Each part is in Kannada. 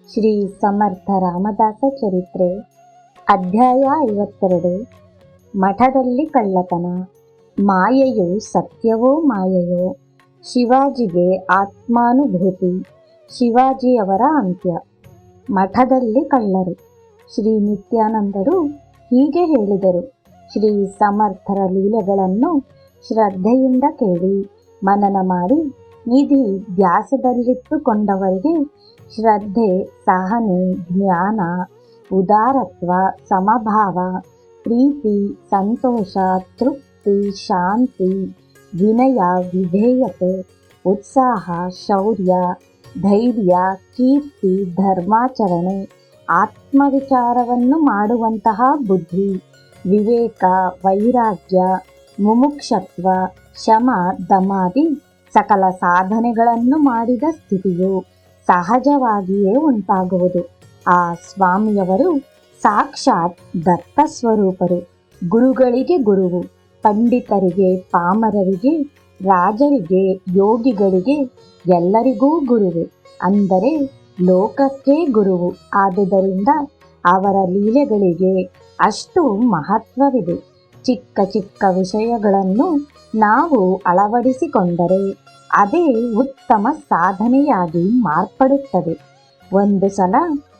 ಶ್ರೀ ಸಮರ್ಥ ರಾಮದಾಸ ಚರಿತ್ರೆ ಅಧ್ಯಾಯ 52. ಮಠದಲ್ಲಿ ಕಳ್ಳತನ. ಮಾಯೆಯು ಸತ್ಯವೋ ಮಾಯೆಯೋ? ಶಿವಾಜಿಗೆ ಆತ್ಮಾನುಭೂತಿ. ಶಿವಾಜಿಯವರ ಅಂತ್ಯ. ಮಠದಲ್ಲಿ ಕಳ್ಳರು. ಶ್ರೀ ನಿತ್ಯಾನಂದರು ಹೀಗೆ ಹೇಳಿದರು. ಶ್ರೀ ಸಮರ್ಥರ ಲೀಲೆಗಳನ್ನು ಶ್ರದ್ಧೆಯಿಂದ ಕೇಳಿ ಮನನ ಮಾಡಿ ನಿಧಿ ಧ್ಯಾಸದಲ್ಲಿಟ್ಟುಕೊಂಡವರಿಗೆ ಶ್ರದ್ಧೆ, ಸಹನೆ, ಜ್ಞಾನ, ಉದಾರತ್ವ, ಸಮಭಾವ, ಪ್ರೀತಿ, ಸಂತೋಷ, ತೃಪ್ತಿ, ಶಾಂತಿ, ವಿನಯ, ವಿಧೇಯತೆ, ಉತ್ಸಾಹ, ಶೌರ್ಯ, ಧೈರ್ಯ, ಕೀರ್ತಿ, ಧರ್ಮಾಚರಣೆ, ಆತ್ಮವಿಚಾರವನ್ನು ಮಾಡುವಂತಹ ಬುದ್ಧಿ, ವಿವೇಕ, ವೈರಾಗ್ಯ, ಮುಮುಕ್ಷತ್ವ, ಶಮ, ದಮಾದಿ ಸಕಲ ಸಾಧನೆಗಳನ್ನು ಮಾಡಿದ ಸ್ಥಿತಿಯು ಸಹಜವಾಗಿಯೇ ಉಂಟಾಗುವುದು. ಆ ಸ್ವಾಮಿಯವರು ಸಾಕ್ಷಾತ್ ದತ್ತ ಸ್ವರೂಪರು. ಗುರುಗಳಿಗೆ ಗುರುವು, ಪಂಡಿತರಿಗೆ, ಪಾಮರರಿಗೆ, ರಾಜರಿಗೆ, ಯೋಗಿಗಳಿಗೆ ಎಲ್ಲರಿಗೂ ಗುರುವೆ. ಅಂದರೆ ಲೋಕಕ್ಕೆ ಗುರುವು. ಆದುದರಿಂದ ಅವರ ಲೀಲೆಗಳಿಗೆ ಅಷ್ಟು ಮಹತ್ವವಿದೆ. ಚಿಕ್ಕ ಚಿಕ್ಕ ವಿಷಯಗಳನ್ನು ನಾವು ಅಳವಡಿಸಿಕೊಂಡರೆ ಅದೇ ಉತ್ತಮ ಸಾಧನೆಯಾಗಿ ಮಾರ್ಪಡುತ್ತದೆ. ಒಂದು ಸಲ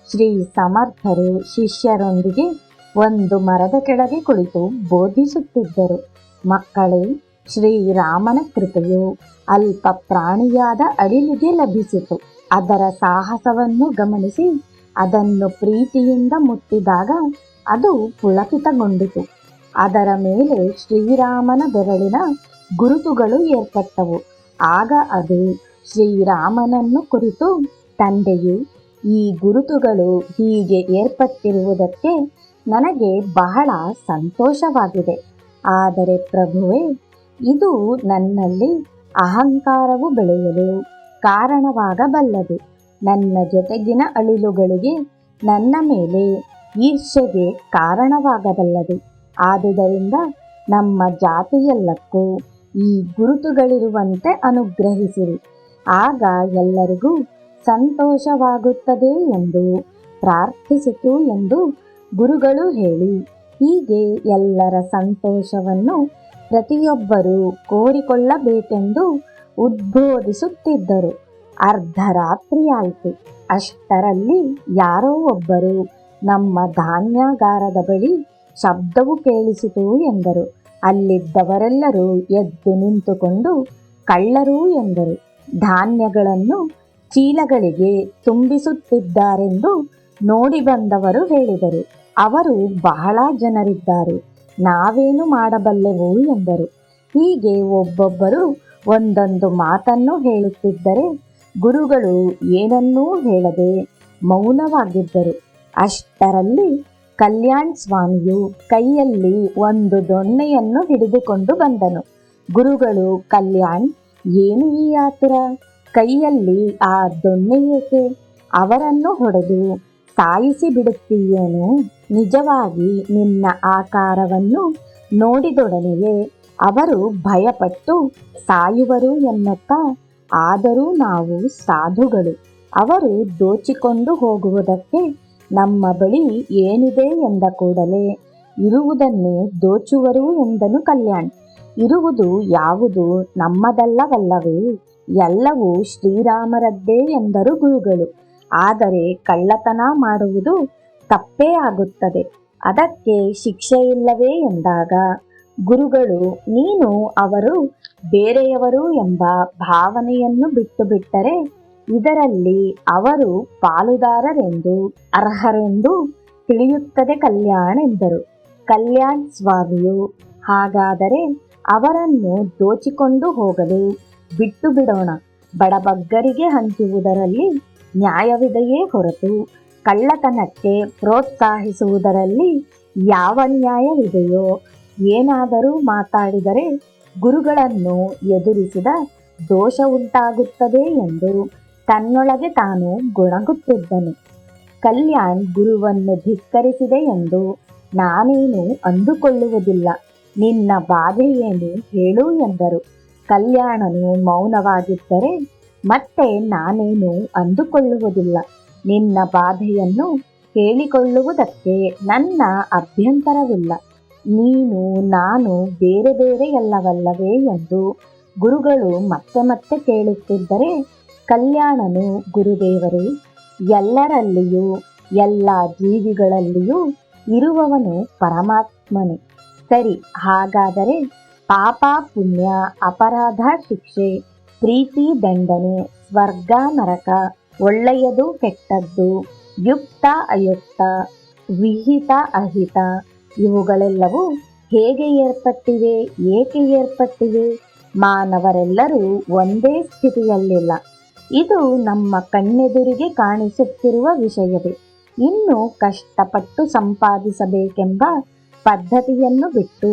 ಶ್ರೀ ಸಮರ್ಥರು ಶಿಷ್ಯರೊಂದಿಗೆ ಒಂದು ಮರದ ಕೆಳಗೆ ಕುಳಿತು ಬೋಧಿಸುತ್ತಿದ್ದರು. ಮಕ್ಕಳೇ, ಶ್ರೀರಾಮನ ಕೃಪೆಯು ಅಲ್ಪ ಪ್ರಾಣಿಯಾದ ಅಳಿಲಿಗೆ ಲಭಿಸಿತು. ಅದರ ಸಾಹಸವನ್ನು ಗಮನಿಸಿ ಅದನ್ನು ಪ್ರೀತಿಯಿಂದ ಮುಟ್ಟಿದಾಗ ಅದು ಪುಳಕಿತಗೊಂಡಿತು. ಅದರ ಮೇಲೆ ಶ್ರೀರಾಮನ ಬೆರಳಿನ ಗುರುತುಗಳು ಏರ್ಪಟ್ಟವು. ಆಗ ಅದು ಶ್ರೀರಾಮನನ್ನು ಕುರಿತು, ತಂದೆಯೇ, ಈ ಗುರುತುಗಳು ಹೀಗೆ ಏರ್ಪಟ್ಟಿರುವುದಕ್ಕೆ ನನಗೆ ಬಹಳ ಸಂತೋಷವಾಗಿದೆ. ಆದರೆ ಪ್ರಭುವೇ, ಇದು ನನ್ನಲ್ಲಿ ಅಹಂಕಾರವು ಬೆಳೆಯಲು ಕಾರಣವಾಗಬಲ್ಲದು. ನನ್ನ ಜೊತೆಗಿನ ಅಳಿಲುಗಳಿಗೆ ನನ್ನ ಮೇಲೆ ಈರ್ಷೆಗೆ ಕಾರಣವಾಗಬಲ್ಲದು. ಆದುದರಿಂದ ನಮ್ಮ ಜಾತಿಯೆಲ್ಲಕ್ಕೂ ಈ ಗುರುತುಗಳಿರುವಂತೆ ಅನುಗ್ರಹಿಸಿರಿ. ಆಗ ಎಲ್ಲರಿಗೂ ಸಂತೋಷವಾಗುತ್ತದೆ ಎಂದು ಪ್ರಾರ್ಥಿಸಿತು ಎಂದು ಗುರುಗಳು ಹೇಳಿ, ಹೀಗೆ ಎಲ್ಲರ ಸಂತೋಷವನ್ನು ಪ್ರತಿಯೊಬ್ಬರೂ ಕೋರಿಕೊಳ್ಳಬೇಕೆಂದು ಉದ್ಬೋಧಿಸುತ್ತಿದ್ದರು. ಅರ್ಧರಾತ್ರಿಯಾಯಿತು. ಅಷ್ಟರಲ್ಲಿ ಯಾರೋ ಒಬ್ಬರು ನಮ್ಮ ಧಾನ್ಯಾಗಾರದ ಬಳಿ ಶಬ್ದವು ಕೇಳಿಸಿತು ಎಂದರು. ಅಲ್ಲಿದ್ದವರೆಲ್ಲರೂ ಎದ್ದು ನಿಂತುಕೊಂಡು ಕಳ್ಳರು ಎಂದರು. ಧಾನ್ಯಗಳನ್ನು ಚೀಲಗಳಿಗೆ ತುಂಬಿಸುತ್ತಿದ್ದಾರೆಂದು ನೋಡಿ ಬಂದವರು ಹೇಳಿದರು. ಅವರು ಬಹಳ ಜನರಿದ್ದಾರೆ, ನಾವೇನು ಮಾಡಬಲ್ಲೆವು ಎಂದರು. ಹೀಗೆ ಒಬ್ಬೊಬ್ಬರು ಒಂದೊಂದು ಮಾತನ್ನು ಹೇಳುತ್ತಿದ್ದರೆ ಗುರುಗಳು ಏನನ್ನೂ ಹೇಳದೆ ಮೌನವಾಗಿದ್ದರು. ಅಷ್ಟರಲ್ಲಿ ಕಲ್ಯಾಣ್ ಸ್ವಾಮಿಯು ಕೈಯಲ್ಲಿ ಒಂದು ದೊಣ್ಣೆಯನ್ನು ಹಿಡಿದುಕೊಂಡು ಬಂದನು. ಗುರುಗಳು, ಕಲ್ಯಾಣ್, ಏನು ಈ ಆತುರ? ಕೈಯಲ್ಲಿ ಆ ದೊಣ್ಣೆ ಏಕೆ? ಅವರನ್ನು ಹೊಡೆದು ಸಾಯಿಸಿ ಬಿಡುತ್ತೀಯೇನು? ನಿಜವಾಗಿ ನಿನ್ನ ಆಕಾರವನ್ನು ನೋಡಿದೊಡನೆಯೇ ಅವರು ಭಯಪಟ್ಟು ಸಾಯುವರು ಎನ್ನುತ್ತಾ, ಆದರೂ ನಾವು ಸಾಧುಗಳು, ಅವರು ದೋಚಿಕೊಂಡು ಹೋಗುವುದಕ್ಕೆ ನಮ್ಮ ಬಳಿ ಏನಿದೆ ಎಂದ ಕೂಡಲೇ ಇರುವುದನ್ನೇ ದೋಚುವರು ಎಂದನು ಕಲ್ಯಾಣ್. ಇರುವುದು ಯಾವುದು ನಮ್ಮದಲ್ಲವಲ್ಲವೇ? ಎಲ್ಲವೂ ಶ್ರೀರಾಮರದ್ದೇ ಎಂದರು ಗುರುಗಳು. ಆದರೆ ಕಳ್ಳತನ ಮಾಡುವುದು ತಪ್ಪೇ ಆಗುತ್ತದೆ, ಅದಕ್ಕೆ ಶಿಕ್ಷೆ ಇಲ್ಲವೇ ಎಂದಾಗ ಗುರುಗಳು, ನೀನು ಅವರು ಬೇರೆಯವರು ಎಂಬ ಭಾವನೆಯನ್ನು ಬಿಟ್ಟು ಬಿಟ್ಟರೆ ಇದರಲ್ಲಿ ಅವರು ಪಾಲುದಾರರೆಂದು ಅರ್ಹರೆಂದು ತಿಳಿಯುತ್ತದೆ ಕಲ್ಯಾಣ್ ಎಂದರು. ಕಲ್ಯಾಣ್ ಸ್ವಾಮಿಯು, ಹಾಗಾದರೆ ಅವರನ್ನು ದೋಚಿಕೊಂಡು ಹೋಗಲು ಬಿಟ್ಟು ಬಿಡೋಣ. ಬಡಬಗ್ಗರಿಗೆ ಹಂಚುವುದರಲ್ಲಿ ನ್ಯಾಯವಿದೆಯೇ ಹೊರತು ಕಳ್ಳತನಕ್ಕೆ ಪ್ರೋತ್ಸಾಹಿಸುವುದರಲ್ಲಿ ಯಾವ ನ್ಯಾಯವಿದೆಯೋ? ಏನಾದರೂ ಮಾತಾಡಿದರೆ ಗುರುಗಳನ್ನು ಎದುರಿಸಿದ ದೋಷ ಉಂಟಾಗುತ್ತದೆ ಎಂದು ತನ್ನೊಳಗೆ ತಾನು ಗೊಣಗುತ್ತಿದ್ದನು. ಕಲ್ಯಾಣ್ ಗುರುವನ್ನು ಧಿಕ್ಕರಿಸಿದೆ ಎಂದು ನಾನೇನು ಅಂದುಕೊಳ್ಳುವುದಿಲ್ಲ. ನಿನ್ನ ಬಾಧೆ ಏನು ಹೇಳು ಎಂದರು. ಕಲ್ಯಾಣನು ಮೌನವಾಗಿದ್ದರೆ ಮತ್ತೆ ನಾನೇನು ಅಂದುಕೊಳ್ಳುವುದಿಲ್ಲ. ನಿನ್ನ ಬಾಧೆಯನ್ನು ಹೇಳಿಕೊಳ್ಳುವುದಕ್ಕೆ ನನ್ನ ಅಭ್ಯಂತರವಿಲ್ಲ. ನೀನು ನಾನು ಬೇರೆ ಬೇರೆಯಲ್ಲವಲ್ಲವೇ ಎಂದು ಗುರುಗಳು ಮತ್ತೆ ಮತ್ತೆ ಕೇಳುತ್ತಿದ್ದರೆ ಕಲ್ಯಾಣನು ಗುರುದೇವರೇ, ಎಲ್ಲರಲ್ಲಿಯೂ ಎಲ್ಲ ಜೀವಿಗಳಲ್ಲಿಯೂ ಇರುವವನು ಪರಮಾತ್ಮನೇ. ಸರಿ, ಹಾಗಾದರೆ ಪಾಪ ಪುಣ್ಯ, ಅಪರಾಧ ಶಿಕ್ಷೆ, ಪ್ರೀತಿ ದಂಡನೆ, ಸ್ವರ್ಗ ನರಕ, ಒಳ್ಳೆಯದು ಕೆಟ್ಟದ್ದು, ಯುಕ್ತ ಅಯುಕ್ತ, ವಿಹಿತ ಅಹಿತ ಇವುಗಳೆಲ್ಲವೂ ಹೇಗೆ ಏರ್ಪಟ್ಟಿವೆ, ಏಕೆ ಏರ್ಪಟ್ಟಿವೆ? ಮಾನವರೆಲ್ಲರೂ ಒಂದೇ ಸ್ಥಿತಿಯಲ್ಲಿಲ್ಲ. ಇದು ನಮ್ಮ ಕಣ್ಣೆದುರಿಗೆ ಕಾಣಿಸುತ್ತಿರುವ ವಿಷಯವೇ. ಇನ್ನು ಕಷ್ಟಪಟ್ಟು ಸಂಪಾದಿಸಬೇಕೆಂಬ ಪದ್ಧತಿಯನ್ನು ಬಿಟ್ಟು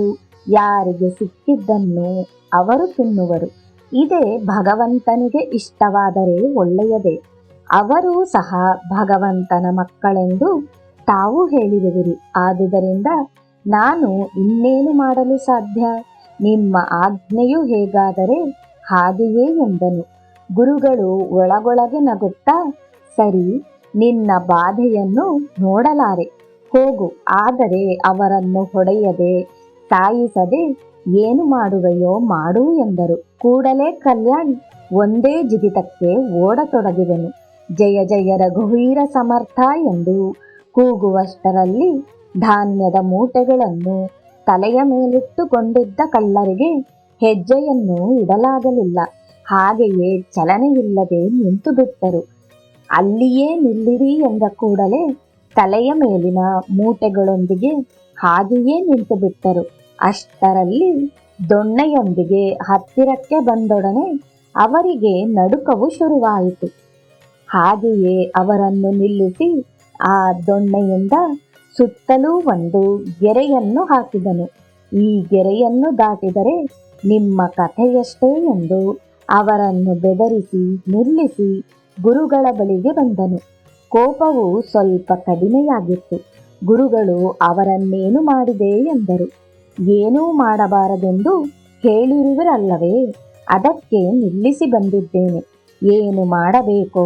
ಯಾರಿಗೆ ಸಿಕ್ಕಿದ್ದನ್ನು ಅವರು ತಿನ್ನುವರು. ಇದೇ ಭಗವಂತನಿಗೆ ಇಷ್ಟವಾದರೆ ಒಳ್ಳೆಯದೇ. ಅವರೂ ಸಹ ಭಗವಂತನ ಮಕ್ಕಳೆಂದು ತಾವು ಹೇಳಿರುವಿರಿ. ಆದುದರಿಂದ ನಾನು ಇನ್ನೇನು ಮಾಡಲು ಸಾಧ್ಯ? ನಿಮ್ಮ ಆಜ್ಞೆಯು ಹೇಗಾದರೆ ಹಾಗೆಯೇ ಎಂದನು. ಗುರುಗಳು ಒಳಗೊಳಗೆ ನಗುತ್ತಾ, ಸರಿ, ನಿನ್ನ ಬಾಧೆಯನ್ನು ನೋಡಲಾರೆ, ಹೋಗು. ಆದರೆ ಅವರನ್ನು ಹೊಡೆಯದೆ ಸಾಯಿಸದೆ ಏನು ಮಾಡುವೆಯೋ ಮಾಡು ಎಂದರು. ಕೂಡಲೇ ಕಲ್ಯಾಣ್ ಒಂದೇ ಜಿಗಿತಕ್ಕೆ ಓಡತೊಡಗಿದನು. ಜಯ ಜಯ ರಘುವೀರ ಸಮರ್ಥ ಎಂದು ಕೂಗುವಷ್ಟರಲ್ಲಿ ಧಾನ್ಯದ ಮೂಟೆಗಳನ್ನು ತಲೆಯ ಮೇಲಿಟ್ಟುಕೊಂಡಿದ್ದ ಕಳ್ಳರಿಗೆ ಹೆಜ್ಜೆಯನ್ನು ಇಡಲಾಗಲಿಲ್ಲ. ಹಾಗೆಯೇ ಚಲನೆಯಿಲ್ಲದೆ ನಿಂತು ಬಿಟ್ಟರು. ಅಲ್ಲಿಯೇ ನಿಲ್ಲಿರಿ ಎಂದ ಕೂಡಲೇ ತಲೆಯ ಮೇಲಿನ ಮೂಟೆಗಳೊಂದಿಗೆ ಹಾಗೆಯೇ ನಿಂತು ಬಿಟ್ಟರು. ಅಷ್ಟರಲ್ಲಿ ದೊಣ್ಣೆಯೊಂದಿಗೆ ಹತ್ತಿರಕ್ಕೆ ಬಂದೊಡನೆ ಅವರಿಗೆ ನಡುಕವು ಶುರುವಾಯಿತು. ಹಾಗೆಯೇ ಅವರನ್ನು ನಿಲ್ಲಿಸಿ ಆ ದೊಣ್ಣೆಯಿಂದ ಸುತ್ತಲೂ ಒಂದು ಗೆರೆಯನ್ನು ಹಾಕಿದನು. ಈ ಗೆರೆಯನ್ನು ದಾಟಿದರೆ ನಿಮ್ಮ ಕಥೆಯಷ್ಟೇ ಎಂದು ಅವರನ್ನು ಬೆದರಿಸಿ ನಿಲ್ಲಿಸಿ ಗುರುಗಳ ಬಳಿಗೆ ಬಂದನು. ಕೋಪವು ಸ್ವಲ್ಪ ಕಡಿಮೆಯಾಗಿತ್ತು. ಗುರುಗಳು ಅವರನ್ನೇನು ಮಾಡಿದೆ ಎಂದರು. ಏನೂ ಮಾಡಬಾರದೆಂದು ಹೇಳಿರುವಿರಲ್ಲವೇ, ಅದಕ್ಕೆ ನಿಲ್ಲಿಸಿ ಬಂದಿದ್ದೇನೆ. ಏನು ಮಾಡಬೇಕೋ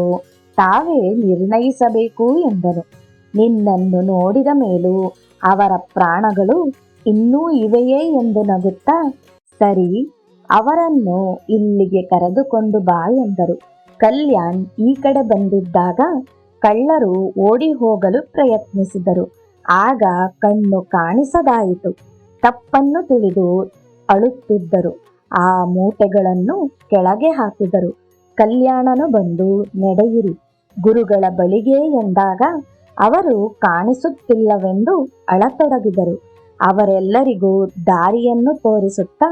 ತಾವೇ ನಿರ್ಣಯಿಸಬೇಕು ಎಂದನು. ನಿನ್ನನ್ನು ನೋಡಿದ ಮೇಲೂ ಅವರ ಪ್ರಾಣಗಳು ಇನ್ನೂ ಇವೆಯೇ ಎಂದು ನಗುತ್ತಾ, ಸರಿ, ಅವರನ್ನು ಇಲ್ಲಿಗೆ ಕರೆದುಕೊಂಡು ಬಾ ಎಂದರು. ಕಲ್ಯಾಣ್ ಈ ಕಡೆ ಬಂದಿದ್ದಾಗ ಕಳ್ಳರು ಓಡಿ ಹೋಗಲು ಪ್ರಯತ್ನಿಸಿದರು. ಆಗ ಕಣ್ಣು ಕಾಣಿಸದಾಯಿತು. ತಪ್ಪನ್ನು ತಿಳಿದು ಅಳುತ್ತಿದ್ದರು. ಆ ಮೂಟೆಗಳನ್ನು ಕೆಳಗೆ ಹಾಕಿದರು. ಕಲ್ಯಾಣನು ಬಂದು ನಡೆಯಿರಿ ಗುರುಗಳ ಬಳಿಗೆ ಎಂದಾಗ ಅವರು ಕಾಣಿಸುತ್ತಿಲ್ಲವೆಂದು ಅಳತೊಡಗಿದರು. ಅವರೆಲ್ಲರಿಗೂ ದಾರಿಯನ್ನು ತೋರಿಸುತ್ತಾ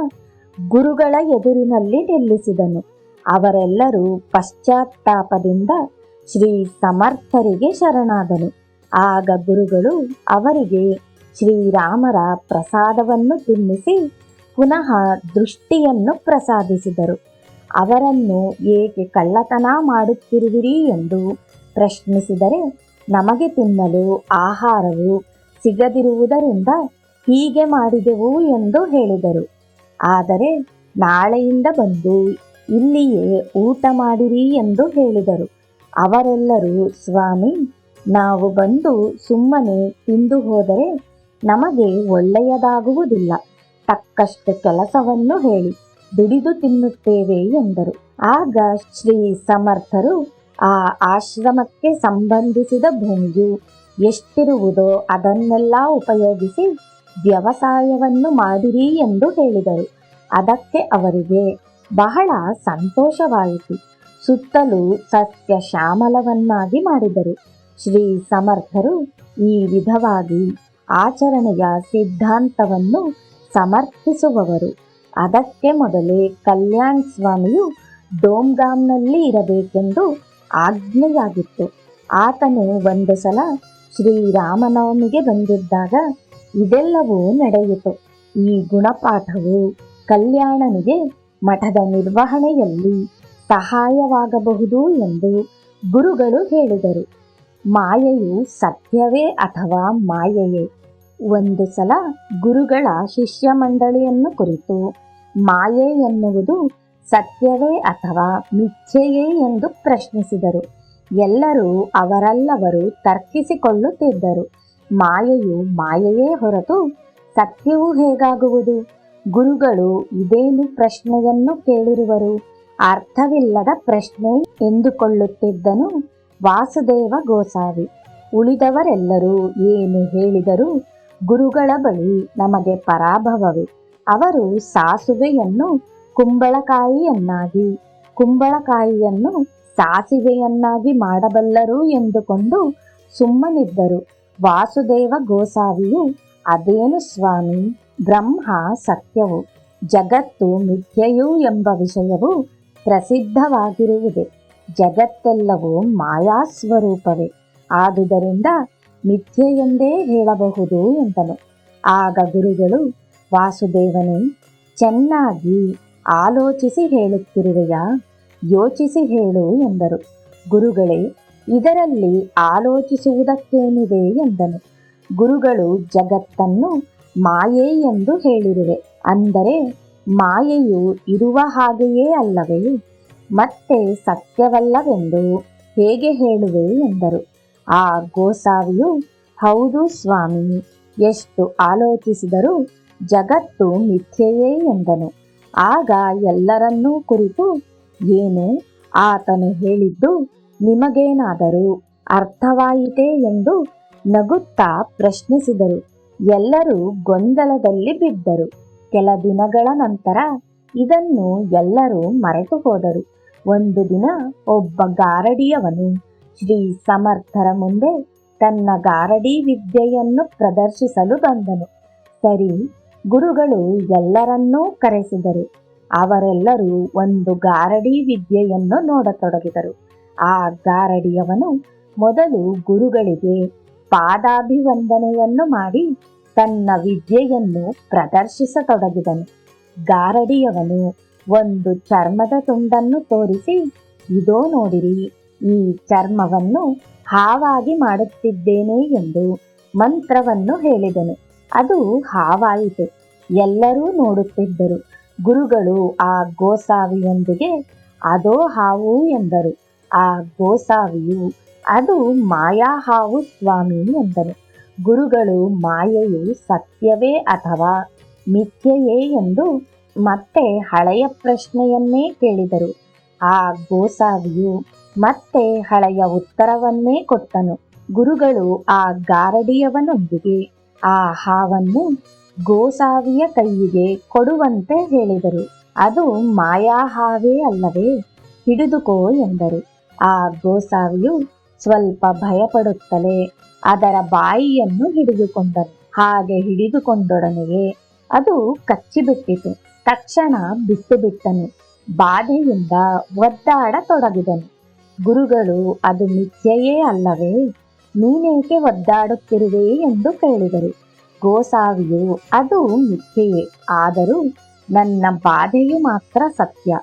ಗುರುಗಳ ಎದುರಿನಲ್ಲಿ ನಿಲ್ಲಿಸಿದನು. ಅವರೆಲ್ಲರೂ ಪಶ್ಚಾತ್ತಾಪದಿಂದ ಶ್ರೀ ಸಮರ್ಥರಿಗೆ ಶರಣಾದನು. ಆಗ ಗುರುಗಳು ಅವರಿಗೆ ಶ್ರೀರಾಮರ ಪ್ರಸಾದವನ್ನು ತಿನ್ನಿಸಿ ಪುನಃ ದೃಷ್ಟಿಯನ್ನು ಪ್ರಸಾದಿಸಿದರು. ಅವರನ್ನು ಏಕೆ ಕಳ್ಳತನ ಮಾಡುತ್ತಿರುವಿರಿ ಎಂದು ಪ್ರಶ್ನಿಸಿದರೆ, ನಮಗೆ ತಿನ್ನಲು ಆಹಾರವು ಸಿಗದಿರುವುದರಿಂದ ಹೀಗೆ ಮಾಡಿದೆವು ಎಂದು ಹೇಳಿದರು. ಆದರೆ ನಾಳೆಯಿಂದ ಬಂದು ಇಲ್ಲಿಯೇ ಊಟ ಮಾಡಿರಿ ಎಂದು ಹೇಳಿದರು. ಅವರೆಲ್ಲರೂ, ಸ್ವಾಮಿ, ನಾವು ಬಂದು ಸುಮ್ಮನೆ ತಿಂದು ಹೋದರೆ ನಮಗೆ ಒಳ್ಳೆಯದಾಗುವುದಿಲ್ಲ. ತಕ್ಕಷ್ಟು ಕೆಲಸವನ್ನು ಹೇಳಿ ದುಡಿದು ತಿನ್ನುತ್ತೇವೆ ಎಂದರು. ಆಗ ಶ್ರೀ ಸಮರ್ಥರು ಆ ಆಶ್ರಮಕ್ಕೆ ಸಂಬಂಧಿಸಿದ ಭೂಮಿಯು ಎಷ್ಟಿರುವುದೋ ಅದನ್ನೆಲ್ಲ ಉಪಯೋಗಿಸಿ ವ್ಯವಸಾಯವನ್ನು ಮಾಡಿರಿ ಎಂದು ಹೇಳಿದರು. ಅದಕ್ಕೆ ಅವರಿಗೆ ಬಹಳ ಸಂತೋಷವಾಯಿತು. ಸುತ್ತಲೂ ಸಸ್ಯ ಶ್ಯಾಮಲವನ್ನಾಗಿ ಮಾಡಿದರು. ಶ್ರೀ ಸಮರ್ಥರು ಈ ವಿಧವಾಗಿ ಆಚರಣೆಯ ಸಿದ್ಧಾಂತವನ್ನು ಸಮರ್ಥಿಸುವವರು. ಅದಕ್ಕೆ ಮೊದಲೇ ಕಲ್ಯಾಣ್ ಸ್ವಾಮಿಯು ಡೋಮ್ಗಾಮ್ನಲ್ಲಿ ಇರಬೇಕೆಂದು ಆಜ್ಞೆಯಾಗಿತ್ತು. ಆತನು ಒಂದು ಸಲ ಶ್ರೀರಾಮನವಮಿಗೆ ಬಂದಿದ್ದಾಗ ಇದೆಲ್ಲವೂ ನಡೆಯಿತು. ಈ ಗುಣಪಾಠವು ಕಲ್ಯಾಣನಿಗೆ ಮಠದ ನಿರ್ವಹಣೆಯಲ್ಲಿ ಸಹಾಯವಾಗಬಹುದು ಎಂದು ಗುರುಗಳು ಹೇಳಿದರು. ಮಾಯೆಯು ಸತ್ಯವೇ ಅಥವಾ ಮಾಯೆಯೇ? ಒಂದು ಸಲ ಗುರುಗಳ ಶಿಷ್ಯ ಮಂಡಳಿಯನ್ನು ಕುರಿತು ಮಾಯೆ ಎನ್ನುವುದು ಸತ್ಯವೇ ಅಥವಾ ಮಿಥ್ಯೆಯೇ ಎಂದು ಪ್ರಶ್ನಿಸಿದರು. ಎಲ್ಲರೂ ಅವರಲ್ಲವರು ತರ್ಕಿಸಿಕೊಳ್ಳುತ್ತಿದ್ದರು. ಮಾಯೆಯು ಮಾಯೆಯೇ ಹೊರತು ಸತ್ಯವೂ ಹೇಗಾಗುವುದು? ಗುರುಗಳು ಇದೇನು ಪ್ರಶ್ನೆಯನ್ನು ಕೇಳಿರುವರು? ಅರ್ಥವಿಲ್ಲದ ಪ್ರಶ್ನೆ ಎಂದುಕೊಳ್ಳುತ್ತಿದ್ದನು ವಾಸುದೇವ ಗೋಸಾವಿ. ಉಳಿದವರೆಲ್ಲರೂ ಏನು ಹೇಳಿದರೂ ಗುರುಗಳ ಬಳಿ ನಮಗೆ ಪರಾಭವವೇ. ಅವರು ಸಾಸುವೆಯನ್ನು ಕುಂಬಳಕಾಯಿಯನ್ನಾಗಿ, ಕುಂಬಳಕಾಯಿಯನ್ನು ಸಾಸಿವೆಯನ್ನಾಗಿ ಮಾಡಬಲ್ಲರು ಎಂದುಕೊಂಡು ಸುಮ್ಮನಿದ್ದರು. ವಾಸುದೇವ ಗೋಸಾವಿಯು, ಅದೇನು ಸ್ವಾಮಿ, ಬ್ರಹ್ಮ ಸತ್ಯವು, ಜಗತ್ತು ಮಿಥ್ಯೆಯು ಎಂಬ ವಿಷಯವು ಪ್ರಸಿದ್ಧವಾಗಿರುವುದೇ. ಜಗತ್ತೆಲ್ಲವೂ ಮಾಯಾಸ್ವರೂಪವೇ. ಆದುದರಿಂದ ಮಿಥ್ಯೆಯೆಂದೇ ಹೇಳಬಹುದು ಎಂದನು. ಆಗ ಗುರುಗಳು, ವಾಸುದೇವನೇ, ಚೆನ್ನಾಗಿ ಆಲೋಚಿಸಿ ಹೇಳುತ್ತಿರುವೆಯಾ? ಯೋಚಿಸಿ ಹೇಳು ಎಂದರು. ಗುರುಗಳೇ, ಇದರಲ್ಲಿ ಆಲೋಚಿಸುವುದಕ್ಕೇನಿದೆ ಎಂದನು. ಗುರುಗಳು, ಜಗತ್ತನ್ನು ಮಾಯೆ ಎಂದು ಹೇಳಿರುವೆ. ಅಂದರೆ ಮಾಯೆಯು ಇರುವ ಹಾಗೆಯೇ ಅಲ್ಲವೇ? ಮತ್ತೆ ಸತ್ಯವಲ್ಲವೆಂದು ಹೇಗೆ ಹೇಳುವೆ ಎಂದರು. ಆ ಗೋಸಾವಿಯು, ಹೌದು ಸ್ವಾಮಿ, ಎಷ್ಟು ಆಲೋಚಿಸಿದರೂ ಜಗತ್ತು ಮಿಥ್ಯೆಯೇ ಎಂದನು. ಆಗ ಎಲ್ಲರನ್ನೂ ಕುರಿತು, ಏನು, ಆತನು ಹೇಳಿದ್ದು ನಿಮಗೇನಾದರೂ ಅರ್ಥವಾಯಿತೇ ಎಂದು ನಗುತ್ತಾ ಪ್ರಶ್ನಿಸಿದರು. ಎಲ್ಲರೂ ಗೊಂದಲದಲ್ಲಿ ಬಿದ್ದರು. ಕೆಲ ದಿನಗಳ ನಂತರ ಇದನ್ನು ಎಲ್ಲರೂ ಮರೆತು ಹೋದರು. ಒಂದು ದಿನ ಒಬ್ಬ ಗಾರಡಿಯವನು ಶ್ರೀ ಸಮರ್ಥರ ಮುಂದೆ ತನ್ನ ಗಾರಡಿ ವಿದ್ಯೆಯನ್ನು ಪ್ರದರ್ಶಿಸಲು ಬಂದನು. ಸರಿ, ಗುರುಗಳು ಎಲ್ಲರನ್ನೂ ಕರೆಸಿದರು. ಅವರೆಲ್ಲರೂ ಒಂದು ಗಾರಡಿ ವಿದ್ಯೆಯನ್ನು ನೋಡತೊಡಗಿದರು. ಆ ಗಾರಡಿಯವನು ಮೊದಲು ಗುರುಗಳಿಗೆ ಪಾದಾಭಿವಂದನೆಯನ್ನು ಮಾಡಿ ತನ್ನ ವಿದ್ಯೆಯನ್ನು ಪ್ರದರ್ಶಿಸತೊಡಗಿದನು. ಗಾರಡಿಯವನು ಒಂದು ಚರ್ಮದ ತುಂಡನ್ನು ತೋರಿಸಿ, ಇದೋ ನೋಡಿರಿ, ಈ ಚರ್ಮವನ್ನು ಹಾವಾಗಿ ಮಾಡುತ್ತಿದ್ದೇನೆ ಎಂದು ಮಂತ್ರವನ್ನು ಹೇಳಿದನು. ಅದು ಹಾವಾಯಿತು. ಎಲ್ಲರೂ ನೋಡುತ್ತಿದ್ದರು. ಗುರುಗಳು ಆ ಗೋಸಾವಿಯೊಂದಿಗೆ, ಅದೋ ಹಾವು ಎಂದರು. ಆ ಗೋಸಾವಿಯು, ಅದು ಮಾಯಾ ಹಾವು ಸ್ವಾಮಿ ಎಂದನು. ಗುರುಗಳು ಮಾಯೆಯು ಸತ್ಯವೇ ಅಥವಾ ಮಿಥ್ಯೆಯೇ ಎಂದು ಮತ್ತೆ ಹಳೆಯ ಪ್ರಶ್ನೆಯನ್ನೇ ಕೇಳಿದರು. ಆ ಗೋಸಾವಿಯು ಮತ್ತೆ ಹಳೆಯ ಉತ್ತರವನ್ನೇ ಕೊಟ್ಟನು. ಗುರುಗಳು ಆ ಗಾರಡಿಯವನೊಂದಿಗೆ ಆ ಹಾವನ್ನು ಗೋಸಾವಿಯ ಕೈಯಿಗೆ ಕೊಡುವಂತೆ ಹೇಳಿದರು. ಅದು ಮಾಯಾ ಹಾವೇ ಅಲ್ಲವೇ? ಹಿಡಿದುಕೋ ಎಂದರು. ಆ ಗೋಸಾವಿಯು ಸ್ವಲ್ಪ ಭಯಪಡುತ್ತಲೇ ಅದರ ಬಾಯಿಯನ್ನು ಹಿಡಿದುಕೊಂಡನು. ಹಾಗೆ ಹಿಡಿದುಕೊಂಡೊಡನೆಯೇ ಅದು ಕಚ್ಚಿಬಿಟ್ಟಿತು. ತಕ್ಷಣ ಬಿಟ್ಟು ಬಿಟ್ಟನು. ಬಾಧೆಯಿಂದ ಒದ್ದಾಡತೊಡಗಿದನು. ಗುರುಗಳು, ಅದು ಮಿಥ್ಯೆಯೇ ಅಲ್ಲವೇ? ನೀನೇಕೆ ಒದ್ದಾಡುತ್ತಿರುವೆ ಎಂದು ಕೇಳಿದರು. ಗೋಸಾವಿಯು, ಅದು ಮಿಥ್ಯೆಯೇ, ಆದರೂ ನನ್ನ ಬಾಧೆಯು ಮಾತ್ರ ಸತ್ಯ.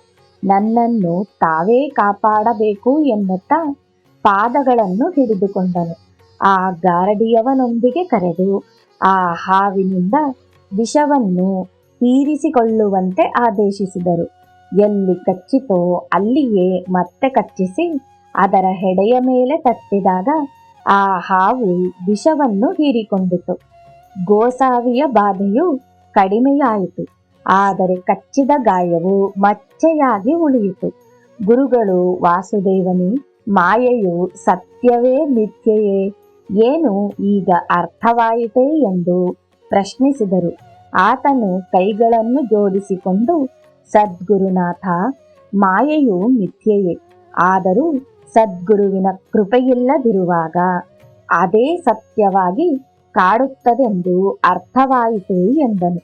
ನನ್ನನ್ನು ತಾವೇ ಕಾಪಾಡಬೇಕು ಎನ್ನುತ್ತಾ ಪಾದಗಳನ್ನು ಹಿಡಿದುಕೊಂಡನು. ಆ ಗಾರಡಿಯವನೊಂದಿಗೆ ಕರೆದು ಆ ಹಾವಿನಿಂದ ವಿಷವನ್ನು ತೀರಿಸಿಕೊಳ್ಳುವಂತೆ ಆದೇಶಿಸಿದರು. ಎಲ್ಲಿ ಕಚ್ಚಿತೋ ಅಲ್ಲಿಯೇ ಮತ್ತೆ ಕಚ್ಚಿಸಿ ಅದರ ಹೆಡೆಯ ಮೇಲೆ ತಟ್ಟಿದಾಗ ಆ ಹಾವು ವಿಷವನ್ನು ಹೀರಿಕೊಂಡಿತು. ಗೋಸಾವಿಯ ಬಾಧೆಯು ಕಡಿಮೆಯಾಯಿತು. ಆದರೆ ಕಚ್ಚಿದ ಗಾಯವು ಮಚ್ಚೆಯಾಗಿ ಉಳಿಯಿತು. ಗುರುಗಳು, ವಾಸುದೇವನೇ, ಮಾಯೆಯು ಸತ್ಯವೇ ಮಿಥ್ಯೆಯೇ? ಏನು ಈಗ ಅರ್ಥವಾಯಿತೇ ಎಂದು ಪ್ರಶ್ನಿಸಿದರು. ಆತನು ಕೈಗಳನ್ನು ಜೋಡಿಸಿಕೊಂಡು, ಸದ್ಗುರುನಾಥ, ಮಾಯೆಯು ಮಿಥ್ಯೆಯೇ, ಆದರೂ ಸದ್ಗುರುವಿನ ಕೃಪೆಯಿಲ್ಲದಿರುವಾಗ ಅದೇ ಸತ್ಯವಾಗಿ ಕಾಡುತ್ತದೆಂದು ಅರ್ಥವಾಯಿತು ಎಂದನು.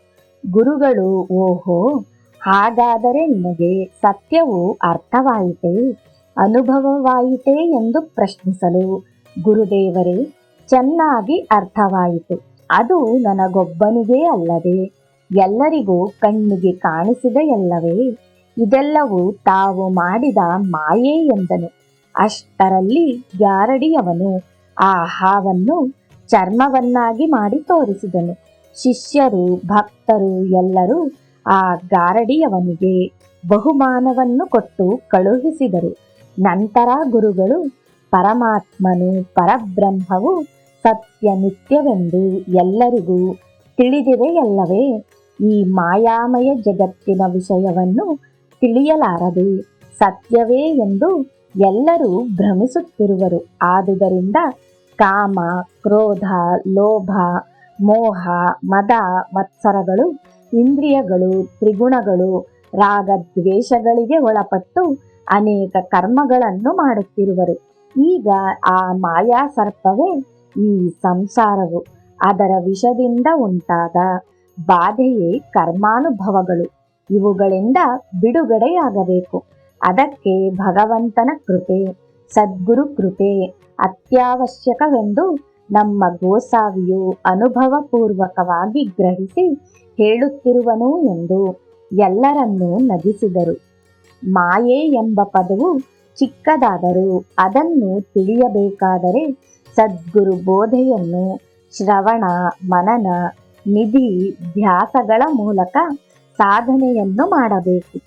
ಗುರುಗಳು, ಓಹೋ, ಹಾಗಾದರೆ ನಿನಗೆ ಸತ್ಯವು ಅರ್ಥವಾಯಿತೇ, ಅನುಭವವಾಯಿತೇ ಎಂದು ಪ್ರಶ್ನಿಸಲು, ಗುರುದೇವರೇ, ಚೆನ್ನಾಗಿ ಅರ್ಥವಾಯಿತು. ಅದು ನನಗೊಬ್ಬನಿಗೇ ಅಲ್ಲದೆ ಎಲ್ಲರಿಗೂ ಕಣ್ಣಿಗೆ ಕಾಣಿಸಿದೆಯಲ್ಲವೇ? ಇದೆಲ್ಲವೂ ತಾವು ಮಾಡಿದ ಮಾಯೆ ಎಂದನು. ಅಷ್ಟರಲ್ಲಿ ಗಾರಡಿಯವನು ಆ ಹಾವನ್ನು ಚರ್ಮವನ್ನಾಗಿ ಮಾಡಿ ತೋರಿಸಿದನು. ಶಿಷ್ಯರು, ಭಕ್ತರು ಎಲ್ಲರೂ ಆ ಗಾರಡಿಯವನಿಗೆ ಬಹುಮಾನವನ್ನು ಕೊಟ್ಟು ಕಳುಹಿಸಿದರು. ನಂತರ ಗುರುಗಳು ಪರಮಾತ್ಮನು ಪರಬ್ರಹ್ಮವು ಸತ್ಯ ನಿತ್ಯವೆಂದು ಎಲ್ಲರಿಗೂ ತಿಳಿದಿದೆಯಲ್ಲವೇ? ಈ ಮಾಯಾಮಯ ಜಗತ್ತಿನ ವಿಷಯವನ್ನು ತಿಳಿಯಲಾರದೆ ಸತ್ಯವೇ ಎಂದು ಎಲ್ಲರೂ ಭ್ರಮಿಸುತ್ತಿರುವರು. ಆದುದರಿಂದ ಕಾಮ, ಕ್ರೋಧ, ಲೋಭ, ಮೋಹ, ಮದ, ಮತ್ಸರಗಳು, ಇಂದ್ರಿಯಗಳು, ತ್ರಿಗುಣಗಳು, ರಾಗದ್ವೇಷಗಳಿಗೆ ಒಳಪಟ್ಟು ಅನೇಕ ಕರ್ಮಗಳನ್ನು ಮಾಡುತ್ತಿರುವರು. ಈಗ ಆ ಮಾಯಾ ಸರ್ಪವೇ ಈ ಸಂಸಾರವು. ಅದರ ವಿಷದಿಂದ ಉಂಟಾದ ಬಾಧೆಯೇ ಕರ್ಮಾನುಭವಗಳು. ಇವುಗಳಿಂದ ಬಿಡುಗಡೆಯಾಗಬೇಕು. ಅದಕ್ಕೆ ಭಗವಂತನ ಕೃಪೆ, ಸದ್ಗುರು ಕೃಪೆ ಅತ್ಯವಶ್ಯಕವೆಂದು ನಮ್ಮ ಗೋಸಾವಿಯು ಅನುಭವಪೂರ್ವಕವಾಗಿ ಗ್ರಹಿಸಿ ಹೇಳುತ್ತಿರುವನು ಎಂದು ಎಲ್ಲರನ್ನೂ ನಗಿಸಿದರು. ಮಾಯೆ ಎಂಬ ಪದವು ಚಿಕ್ಕದಾದರೂ ಅದನ್ನು ತಿಳಿಯಬೇಕಾದರೆ ಸದ್ಗುರು ಬೋಧೆಯನ್ನು ಶ್ರವಣ, ಮನನ, ನಿಧಿ, ಧ್ಯಾಸಗಳ ಮೂಲಕ ಸಾಧನೆಯನ್ನು ಮಾಡಬೇಕು.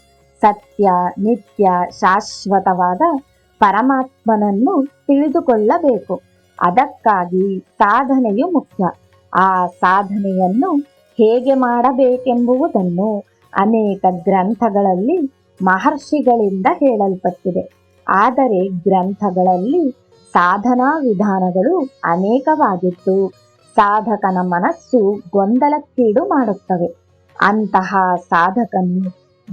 ಸತ್ಯ, ನಿತ್ಯ, ಶಾಶ್ವತವಾದ ಪರಮಾತ್ಮನನ್ನು ತಿಳಿದುಕೊಳ್ಳಬೇಕು. ಅದಕ್ಕಾಗಿ ಸಾಧನೆಯು ಮುಖ್ಯ. ಆ ಸಾಧನೆಯನ್ನು ಹೇಗೆ ಮಾಡಬೇಕೆಂಬುದನ್ನು ಅನೇಕ ಗ್ರಂಥಗಳಲ್ಲಿ ಮಹರ್ಷಿಗಳಿಂದ ಹೇಳಲ್ಪಟ್ಟಿದೆ. ಆದರೆ ಗ್ರಂಥಗಳಲ್ಲಿ ಸಾಧನಾ ವಿಧಾನಗಳು ಅನೇಕವಾಗಿದ್ದು ಸಾಧಕನ ಮನಸ್ಸು ಗೊಂದಲಕ್ಕೀಡು ಮಾಡುತ್ತವೆ. ಅಂತಹ ಸಾಧಕನು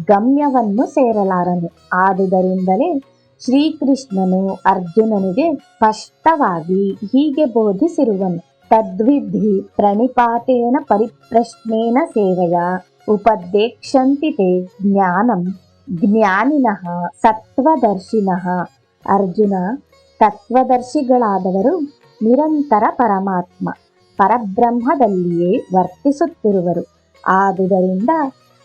ಗಮ್ಯವನ್ನು ಸೇರಲಾರನು. ಆದುದರಿಂದಲೇ ಶ್ರೀಕೃಷ್ಣನು ಅರ್ಜುನನಿಗೆ ಸ್ಪಷ್ಟವಾಗಿ ಹೀಗೆ ಬೋಧಿಸಿರುವನು. ತದ್ವಿಧಿ ಪ್ರಣಿಪಾತೇನ ಪರಿಪ್ರಶ್ನೇನ ಸೇವೆಯ ಉಪದೇಕ್ಷಂತಿ ತೇ ಜ್ಞಾನಂ ಜ್ಞಾನಿನಃ ಸತ್ವದರ್ಶಿನಃ. ಅರ್ಜುನ, ತತ್ವದರ್ಶಿಗಳಾದವರು ನಿರಂತರ ಪರಮಾತ್ಮ ಪರಬ್ರಹ್ಮದಲ್ಲಿಯೇ ವರ್ತಿಸುತ್ತಿರುವರು. ಆದುದರಿಂದ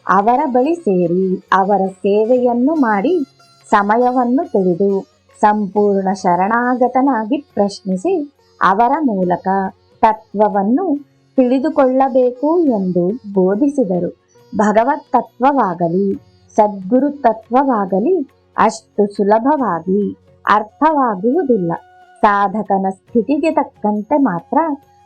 ಅವರ ಬಳಿ ಸೇರಿ ಅವರ ಸೇವೆಯನ್ನು ಮಾಡಿ ಸಮಯವನ್ನು ತಿಳಿದು ಸಂಪೂರ್ಣ ಶರಣಾಗತನಾಗಿ ಪ್ರಶ್ನಿಸಿ ಅವರ ಮೂಲಕ ತತ್ವವನ್ನು ತಿಳಿದುಕೊಳ್ಳಬೇಕು ಎಂದು ಬೋಧಿಸಿದರು. ಭಗವತ್ ತತ್ವವಾಗಲಿ ಸದ್ಗುರು ತತ್ವವಾಗಲಿ ಅಷ್ಟು ಸುಲಭವಾಗಿ ಅರ್ಥವಾಗುವುದಿಲ್ಲ. ಸಾಧಕನ ಸ್ಥಿತಿಗೆ ತಕ್ಕಂತೆ ಮಾತ್ರ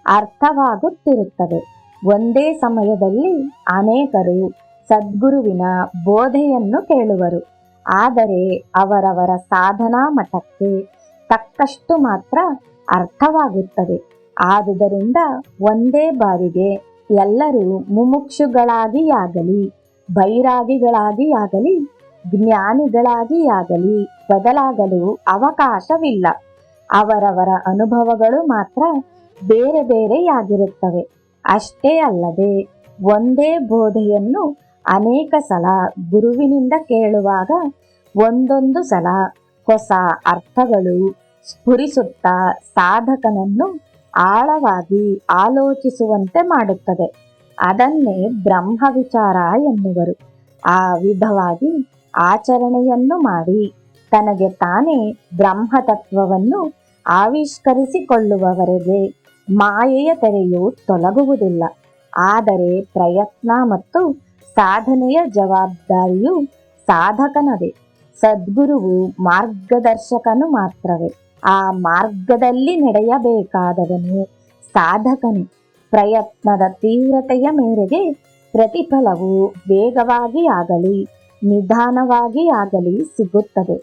ಅರ್ಥವಾಗುತ್ತಿರುತ್ತದೆ. ಒಂದೇ ಸಮಯದಲ್ಲಿ ಅನೇಕರು ಸದ್ಗುರುವಿನ ಬೋಧೆಯನ್ನು ಕೇಳುವರು. ಆದರೆ ಅವರವರ ಸಾಧನಾ ಮಟ್ಟಕ್ಕೆ ತಕ್ಕಷ್ಟು ಮಾತ್ರ ಅರ್ಥವಾಗುತ್ತದೆ. ಆದುದರಿಂದ ಒಂದೇ ಬಾರಿಗೆ ಎಲ್ಲರೂ ಮುಮುಕ್ಷುಗಳಾಗಿಯಾಗಲಿ ಬೈರಾಗಿಗಳಾಗಿಯಾಗಲಿ ಜ್ಞಾನಿಗಳಾಗಿಯಾಗಲಿ ಬದಲಾಗಲು ಅವಕಾಶವಿಲ್ಲ. ಅವರವರ ಅನುಭವಗಳು ಮಾತ್ರ ಬೇರೆ ಬೇರೆಯಾಗಿರುತ್ತವೆ. ಅಷ್ಟೇ ಅಲ್ಲದೆ ಒಂದೇ ಬೋಧೆಯನ್ನು ಅನೇಕ ಸಲ ಗುರುವಿನಿಂದ ಕೇಳುವಾಗ ಒಂದೊಂದು ಸಲ ಹೊಸ ಅರ್ಥಗಳು ಸ್ಫುರಿಸುತ್ತಾ ಸಾಧಕನನ್ನು ಆಳವಾಗಿ ಆಲೋಚಿಸುವಂತೆ ಮಾಡುತ್ತದೆ. ಅದನ್ನೇ ಬ್ರಹ್ಮ ವಿಚಾರ ಎನ್ನುವರು. ಆ ವಿಧವಾಗಿ ಆಚರಣೆಯನ್ನು ಮಾಡಿ ತನಗೆ ತಾನೇ ಬ್ರಹ್ಮತತ್ವವನ್ನು ಆವಿಷ್ಕರಿಸಿಕೊಳ್ಳುವವರೆಗೆ ಮಾಯೆಯ ತೆರೆಯು ತೊಲಗುವುದಿಲ್ಲ. ಆದರೆ ಪ್ರಯತ್ನ ಮತ್ತು ಸಾಧನೆಯ ಜವಾಬ್ದಾರಿಯು ಸಾಧಕನದೇ. ಸದ್ಗುರುವು ಮಾರ್ಗದರ್ಶಕನು ಮಾತ್ರವೇ. ಆ ಮಾರ್ಗದಲ್ಲಿ ನಡೆಯಬೇಕಾದವನು ಸಾಧಕನೇ. ಪ್ರಯತ್ನದ ತೀವ್ರತೆಯ ಮೇರೆಗೆ ಪ್ರತಿಫಲವು ವೇಗವಾಗಿ ಆಗಲಿ ನಿಧಾನವಾಗಿ ಆಗಲಿ ಸಿಗುತ್ತದೆ.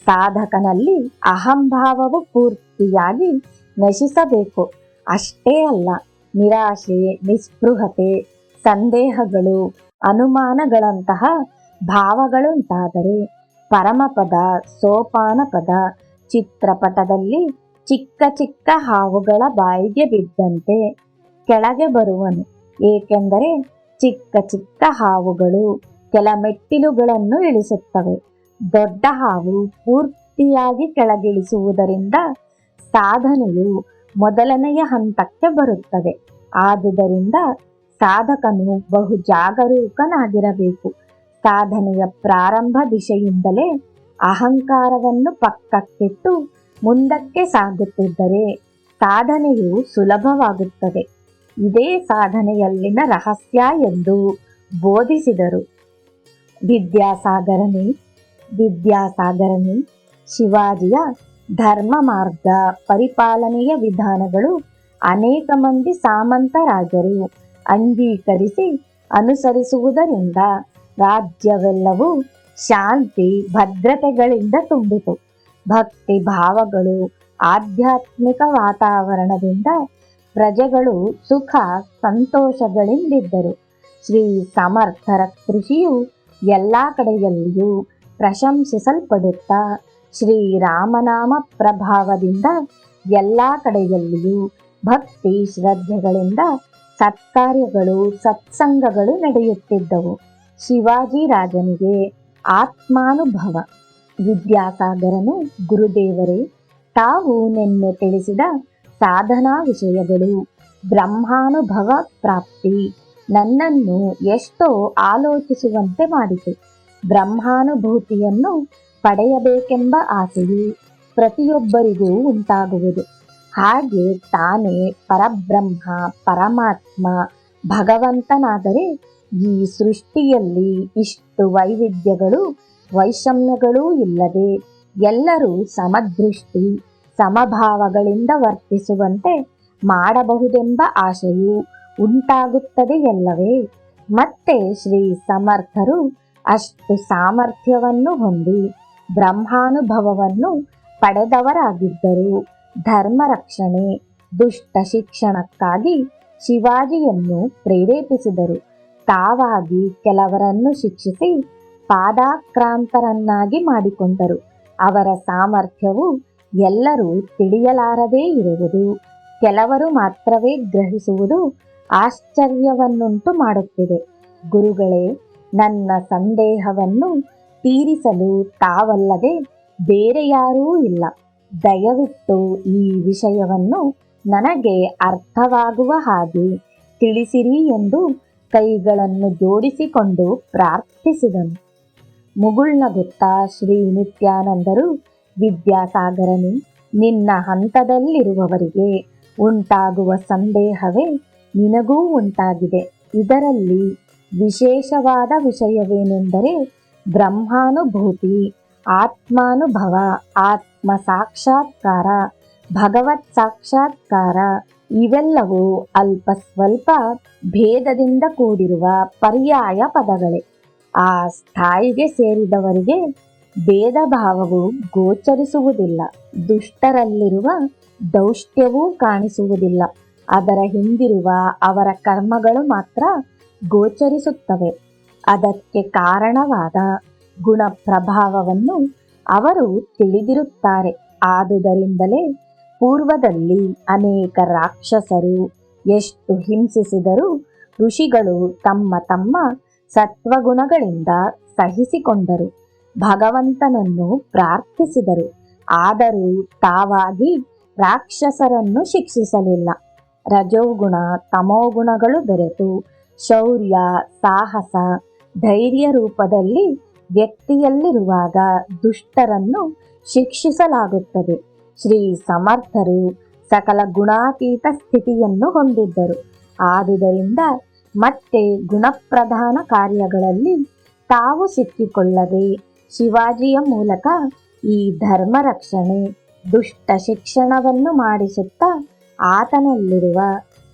ಸಾಧಕನಲ್ಲಿ ಅಹಂಭಾವವು ಪೂರ್ತಿಯಾಗಿ ನಶಿಸಬೇಕು. ಅಷ್ಟೇ ಅಲ್ಲ, ನಿರಾಶೆ, ನಿಸ್ಪೃಹತೆ, ಸಂದೇಹಗಳು, ಅನುಮಾನಗಳಂತಹ ಭಾವಗಳುಂಟಾದರೆ ಪರಮಪದ, ಸೋಪಾನ ಪದ ಚಿತ್ರಪಟದಲ್ಲಿ ಚಿಕ್ಕ ಚಿಕ್ಕ ಹಾವುಗಳ ಬಾಯಿಗೆ ಬಿದ್ದಂತೆ ಕೆಳಗೆ ಬರುವನು. ಏಕೆಂದರೆ ಚಿಕ್ಕ ಚಿಕ್ಕ ಹಾವುಗಳು ಕೆಲ ಮೆಟ್ಟಿಲುಗಳನ್ನು ಇಳಿಸುತ್ತವೆ. ದೊಡ್ಡ ಹಾವು ಪೂರ್ತಿಯಾಗಿ ಕೆಳಗಿಳಿಸುವುದರಿಂದ ಸಾಧನೆಯು ಮೊದಲನೆಯ ಹಂತಕ್ಕೆ ಬರುತ್ತದೆ. ಆದುದರಿಂದ ಸಾಧಕನು ಬಹು ಜಾಗರೂಕನಾಗಿರಬೇಕು. ಸಾಧನೆಯ ಪ್ರಾರಂಭ ದಿಶೆಯಿಂದಲೇ ಅಹಂಕಾರವನ್ನು ಪಕ್ಕಕ್ಕಿಟ್ಟು ಮುಂದಕ್ಕೆ ಸಾಗುತ್ತಿದ್ದರೆ ಸಾಧನೆಯು ಸುಲಭವಾಗುತ್ತದೆ. ಇದೇ ಸಾಧನೆಯಲ್ಲಿನ ರಹಸ್ಯ ಎಂದು ಬೋಧಿಸಿದರು. ವಿದ್ಯಾಸಾಗರನೇ ಶಿವಾಜಿಯ ಧರ್ಮ ಮಾರ್ಗ ಪರಿಪಾಲನೆಯ ವಿಧಾನಗಳು ಅನೇಕ ಮಂದಿ ಸಾಮಂತ ರಾಜರು ಅಂಗೀಕರಿಸಿ ಅನುಸರಿಸುವುದರಿಂದ ರಾಜ್ಯವೆಲ್ಲವೂ ಶಾಂತಿ ಭದ್ರತೆಗಳಿಂದ ತುಂಬಿತು. ಭಕ್ತಿ ಭಾವಗಳು ಆಧ್ಯಾತ್ಮಿಕ ವಾತಾವರಣದಿಂದ ಪ್ರಜೆಗಳು ಸುಖ ಸಂತೋಷಗಳಿಂದಿದ್ದರು. ಶ್ರೀ ಸಮರ್ಥರ ಕೃಷಿಯು ಎಲ್ಲ ಕಡೆಯಲ್ಲಿಯೂ ಪ್ರಶಂಸಿಸಲ್ಪಡುತ್ತಾ ಶ್ರೀರಾಮನಾಮ ಪ್ರಭಾವದಿಂದ ಎಲ್ಲ ಕಡೆಯಲ್ಲಿಯೂ ಭಕ್ತಿ ಶ್ರದ್ಧೆಗಳಿಂದ ಸತ್ಕಾರ್ಯಗಳು ಸತ್ಸಂಗಗಳು ನಡೆಯುತ್ತಿದ್ದವು. ಶಿವಾಜಿ ರಾಜನಿಗೆ ಆತ್ಮಾನುಭವ. ವಿದ್ಯಾಸಾಗರನು, ಗುರುದೇವರೇ, ತಾವು ನಿನ್ನೆ ತಿಳಿಸಿದ ಸಾಧನಾ ವಿಷಯಗಳು ಬ್ರಹ್ಮಾನುಭವ ಪ್ರಾಪ್ತಿ ನನ್ನನ್ನು ಎಷ್ಟೋ ಆಲೋಚಿಸುವಂತೆ ಮಾಡಿತು. ಬ್ರಹ್ಮಾನುಭೂತಿಯನ್ನು ಪಡೆಯಬೇಕೆಂಬ ಆಸೆಯು ಪ್ರತಿಯೊಬ್ಬರಿಗೂ ಉಂಟಾಗುವುದು. ಹಾಗೆ ತಾನೇ ಪರಬ್ರಹ್ಮ ಪರಮಾತ್ಮ ಭಗವಂತನಾದರೆ ಈ ಸೃಷ್ಟಿಯಲ್ಲಿ ಇಷ್ಟು ವೈವಿಧ್ಯಗಳು ವೈಷಮ್ಯಗಳೂ ಇಲ್ಲದೆ ಎಲ್ಲರೂ ಸಮದೃಷ್ಟಿ ಸಮಭಾವಗಳಿಂದ ವರ್ತಿಸುವಂತೆ ಮಾಡಬಹುದೆಂಬ ಆಶೆಯು ಉಂಟಾಗುತ್ತದೆಯಲ್ಲವೇ? ಮತ್ತೆ ಶ್ರೀ ಸಮರ್ಥರು ಅಷ್ಟು ಸಾಮರ್ಥ್ಯವನ್ನು ಹೊಂದಿ ಬ್ರಹ್ಮಾನುಭವವನ್ನು ಪಡೆದವರಾಗಿದ್ದರು. ಧರ್ಮ ರಕ್ಷಣೆ ದುಷ್ಟ ಶಿಕ್ಷಣಕ್ಕಾಗಿ ಶಿವಾಜಿಯನ್ನು ಪ್ರೇರೇಪಿಸಿದರು. ತಾವಾಗಿ ಕೆಲವರನ್ನು ಶಿಕ್ಷಿಸಿ ಪಾದಾಕ್ರಾಂತರನ್ನಾಗಿ ಮಾಡಿಕೊಂಡರು. ಅವರ ಸಾಮರ್ಥ್ಯವು ಎಲ್ಲರೂ ತಿಳಿಯಲಾರದೇ ಇರುವುದು, ಕೆಲವರು ಮಾತ್ರವೇ ಗ್ರಹಿಸುವುದು ಆಶ್ಚರ್ಯವನ್ನುಂಟು ಮಾಡುತ್ತಿದೆ. ಗುರುಗಳೇ, ನನ್ನ ಸಂದೇಹವನ್ನು ತೀರಿಸಲು ತಾವಲ್ಲದೆ ಬೇರೆ ಯಾರೂ ಇಲ್ಲ. ದಯವಿಟ್ಟು ಈ ವಿಷಯವನ್ನು ನನಗೆ ಅರ್ಥವಾಗುವ ಹಾಗೆ ತಿಳಿಸಿರಿ ಎಂದು ಕೈಗಳನ್ನು ಜೋಡಿಸಿಕೊಂಡು ಪ್ರಾರ್ಥಿಸಿದನು. ಮುಗುಳ್ನಗುತ್ತಾ ಶ್ರೀ ನಿತ್ಯಾನಂದರು, ವಿದ್ಯಾಸಾಗರನು, ನಿನ್ನ ಹಂತದಲ್ಲಿರುವವರಿಗೆ ಉಂಟಾಗುವ ಸಂದೇಹವೇ ನಿನಗೂ ಉಂಟಾಗಿದೆ. ಇದರಲ್ಲಿ ವಿಶೇಷವಾದ ವಿಷಯವೇನೆಂದರೆ ಬ್ರಹ್ಮಾನುಭೂತಿ, ಆತ್ಮಾನುಭವ, ಆತ್ಮ ಸಾಕ್ಷಾತ್ಕಾರ, ಭಗವತ್ ಸಾಕ್ಷಾತ್ಕಾರ ಇವೆಲ್ಲವೂ ಅಲ್ಪ ಸ್ವಲ್ಪ ಭೇದದಿಂದ ಕೂಡಿರುವ ಪರ್ಯಾಯ ಪದಗಳೇ. ಆ ಸ್ಥಾಯಿಗೆ ಸೇರಿದವರಿಗೆ ಭೇದ ಭಾವವು ಗೋಚರಿಸುವುದಿಲ್ಲ. ದುಷ್ಟರಲ್ಲಿರುವ ದೌಷ್ಟ್ಯವೂ ಕಾಣಿಸುವುದಿಲ್ಲ. ಅದರ ಹಿಂದಿರುವ ಅವರ ಕರ್ಮಗಳು ಮಾತ್ರ ಗೋಚರಿಸುತ್ತವೆ. ಅದಕ್ಕೆ ಕಾರಣವಾದ ಗುಣ ಪ್ರಭಾವವನ್ನು ಅವರು ತಿಳಿದಿರುತ್ತಾರೆ. ಆದುದರಿಂದಲೇ ಪೂರ್ವದಲ್ಲಿ ಅನೇಕ ರಾಕ್ಷಸರು ಎಷ್ಟು ಹಿಂಸಿಸಿದರೂ ಋಷಿಗಳು ತಮ್ಮ ತಮ್ಮ ಸತ್ವಗುಣಗಳಿಂದ ಸಹಿಸಿಕೊಂಡರು, ಭಗವಂತನನ್ನು ಪ್ರಾರ್ಥಿಸಿದರು. ಆದರೂ ತಾವಾಗಿ ರಾಕ್ಷಸರನ್ನು ಶಿಕ್ಷಿಸಲಿಲ್ಲ. ರಜೋಗುಣ ತಮೋಗುಣಗಳು ಬೆರೆತು ಶೌರ್ಯ ಸಾಹಸ ಧೈರ್ಯ ರೂಪದಲ್ಲಿ ವ್ಯಕ್ತಿಯಲ್ಲಿರುವಾಗ ದುಷ್ಟರನ್ನು ಶಿಕ್ಷಿಸಲಾಗುತ್ತದೆ. ಶ್ರೀ ಸಮರ್ಥರು ಸಕಲ ಗುಣಾತೀತ ಸ್ಥಿತಿಯನ್ನು ಹೊಂದಿದ್ದರು. ಆದುದರಿಂದ ಮತ್ತೆ ಗುಣಪ್ರಧಾನ ಕಾರ್ಯಗಳಲ್ಲಿ ತಾವು ಸಿಕ್ಕಿಕೊಳ್ಳದೆ ಶಿವಾಜಿಯ ಮೂಲಕ ಈ ಧರ್ಮ ರಕ್ಷಣೆ ದುಷ್ಟ ಶಿಕ್ಷಣವನ್ನು ಮಾಡಿಸುತ್ತಾ ಆತನಲ್ಲಿರುವ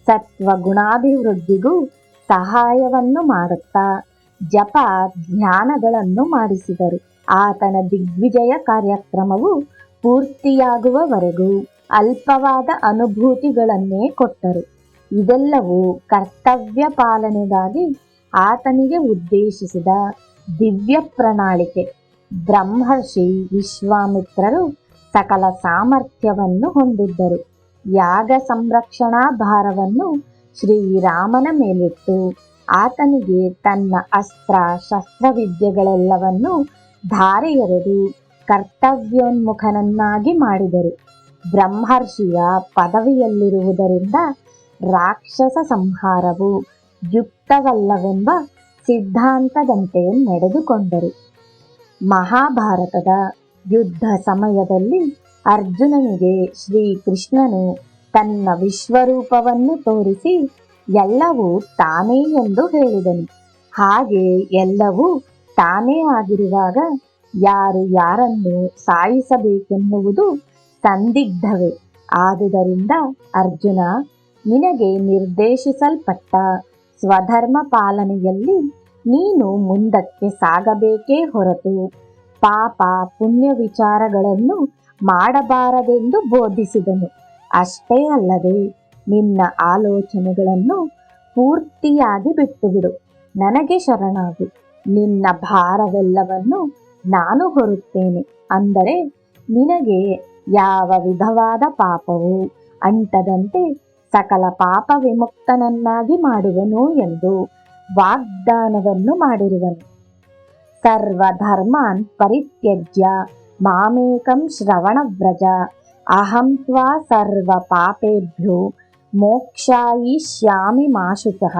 ಸತ್ವ ಗುಣಾಭಿವೃದ್ಧಿಗೂ ಸಹಾಯವನ್ನು ಮಾಡುತ್ತಾ ಜಪ ಧ್ಯಾನಗಳನ್ನು ಮಾಡಿಸಿದರು. ಆತನ ದಿಗ್ವಿಜಯ ಕಾರ್ಯಕ್ರಮವು ಪೂರ್ತಿಯಾಗುವವರೆಗೂ ಅಲ್ಪವಾದ ಅನುಭೂತಿಗಳನ್ನೇ ಕೊಟ್ಟರು. ಇದೆಲ್ಲವೂ ಕರ್ತವ್ಯ ಪಾಲನೆಗಾಗಿ ಆತನಿಗೆ ಉದ್ದೇಶಿಸಿದ ದಿವ್ಯ ಪ್ರಣಾಳಿಕೆ. ಬ್ರಹ್ಮರ್ಷಿ ವಿಶ್ವಾಮಿತ್ರರು ಸಕಲ ಸಾಮರ್ಥ್ಯವನ್ನು ಹೊಂದಿದ್ದರು. ಯಾಗ ಸಂರಕ್ಷಣಾ ಭಾರವನ್ನು ಶ್ರೀರಾಮನ ಮೇಲಿಟ್ಟು ಆತನಿಗೆ ತನ್ನ ಅಸ್ತ್ರ ಶಸ್ತ್ರವಿದ್ಯೆಗಳೆಲ್ಲವನ್ನು ಧಾರೆ ಎರೆದು ಕರ್ತವ್ಯೋನ್ಮುಖನನ್ನಾಗಿ ಮಾಡಿದರು. ಬ್ರಹ್ಮರ್ಷಿಯ ಪದವಿಯಲ್ಲಿರುವುದರಿಂದ ರಾಕ್ಷಸ ಸಂಹಾರವು ಯುಕ್ತವಲ್ಲವೆಂಬ ಸಿದ್ಧಾಂತದಂತೆ ನಡೆದುಕೊಂಡರು. ಮಹಾಭಾರತದ ಯುದ್ಧ ಸಮಯದಲ್ಲಿ ಅರ್ಜುನನಿಗೆ ಶ್ರೀಕೃಷ್ಣನು ತನ್ನ ವಿಶ್ವರೂಪವನ್ನು ತೋರಿಸಿ ಎಲ್ಲವೂ ತಾನೇ ಎಂದು ಹೇಳಿದನು. ಹಾಗೆ ಎಲ್ಲವೂ ತಾನೇ ಆಗಿರುವಾಗ ಯಾರು ಯಾರನ್ನು ಸಾಯಿಸಬೇಕೆನ್ನುವುದು ಸಂದಿಗ್ಧವೇ. ಆದುದರಿಂದ ಅರ್ಜುನ, ನಿನಗೆ ನಿರ್ದೇಶಿಸಲ್ಪಟ್ಟ ಸ್ವಧರ್ಮ ಪಾಲನೆಯಲ್ಲಿ ನೀನು ಮುಂದಕ್ಕೆ ಸಾಗಬೇಕೇ ಹೊರತು ಪಾಪ ಪುಣ್ಯ ವಿಚಾರಗಳನ್ನು ಮಾಡಬಾರದೆಂದು ಬೋಧಿಸಿದನು. ಅಷ್ಟೇ ಅಲ್ಲದೆ ನಿನ್ನ ಆಲೋಚನೆಗಳನ್ನು ಪೂರ್ತಿಯಾಗಿ ಬಿಟ್ಟುಬಿಡು. ನನಗೆ ಶರಣಾಗು. ನಿನ್ನ ಭಾರವೆಲ್ಲವನ್ನು ನಾನು ಹೊರುತ್ತೇನೆ. ಅಂದರೆ ನಿನಗೆ ಯಾವ ವಿಧವಾದ ಪಾಪವೂ ಅಂಟದಂತೆ ಸಕಲ ಪಾಪ ವಿಮುಕ್ತನನ್ನಾಗಿ ಮಾಡುವನು ಎಂದು ವಾಗ್ದಾನವನ್ನು ಮಾಡಿರುವನು. ಸರ್ವಧರ್ಮಾನ್ ಪರಿತ್ಯಜ್ಯ ಮಾಮೇಕಂ ಶ್ರವಣವ್ರಜ ಅಹಂ ತ್ವಾ ಸರ್ವ ಪಾಪೇಭ್ಯೋ ಮೋಕ್ಷಾಯಿಷ್ಯಾಮಿ ಮಾ ಶುಚಃ.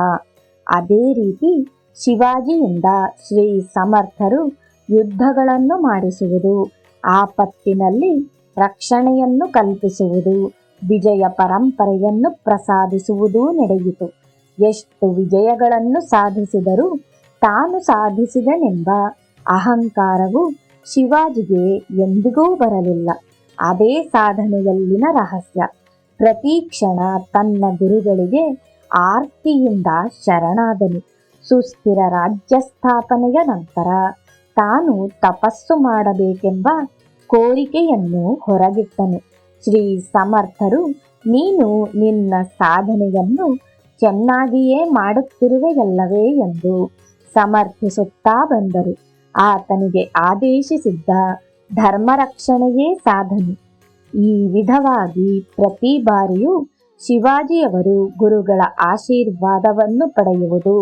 ಅದೇ ರೀತಿ ಶಿವಾಜಿಯಿಂದ ಶ್ರೀ ಸಮರ್ಥರು ಯುದ್ಧಗಳನ್ನು ಮಾಡಿಸುವುದು, ಆಪತ್ತಿನಲ್ಲಿ ರಕ್ಷಣೆಯನ್ನು ಕಲ್ಪಿಸುವುದು, ವಿಜಯ ಪರಂಪರೆಯನ್ನು ಪ್ರಸಾದಿಸುವುದೂ ನಡೆಯಿತು. ಎಷ್ಟು ವಿಜಯಗಳನ್ನು ಸಾಧಿಸಿದರೂ ತಾನು ಸಾಧಿಸಿದನೆಂಬ ಅಹಂಕಾರವು ಶಿವಾಜಿಗೆ ಎಂದಿಗೂ ಬರಲಿಲ್ಲ. ಅದೇ ಸಾಧನೆಯಲ್ಲಿನ ರಹಸ್ಯ. ಪ್ರತಿ ಕ್ಷಣ ತನ್ನ ಗುರುಗಳಿಗೆ ಆರ್ತಿಯಿಂದ ಶರಣಾದನು. ಸುಸ್ಥಿರ ರಾಜ್ಯ ಸ್ಥಾಪನೆಯ ನಂತರ ತಾನು ತಪಸ್ಸು ಮಾಡಬೇಕೆಂಬ ಕೋರಿಕೆಯನ್ನು ಹೊರಗಿಟ್ಟನು. ಶ್ರೀ ಸಮರ್ಥರು, ನೀನು ನಿನ್ನ ಸಾಧನೆಯನ್ನು ಚೆನ್ನಾಗಿಯೇ ಮಾಡುತ್ತಿರುವೆಯಲ್ಲವೇ ಎಂದು ಸಮರ್ಥಿಸುತ್ತಾ ಬಂದರು. ಆತನಿಗೆ ಆದೇಶಿಸಿದ್ದ ಧರ್ಮರಕ್ಷಣೆಯೇ ಸಾಧನೆ. ಈ ವಿಧವಾಗಿ ಪ್ರತಿ ಬಾರಿಯೂ ಶಿವಾಜಿಯವರು ಗುರುಗಳ ಆಶೀರ್ವಾದವನ್ನು ಪಡೆಯುವುದು,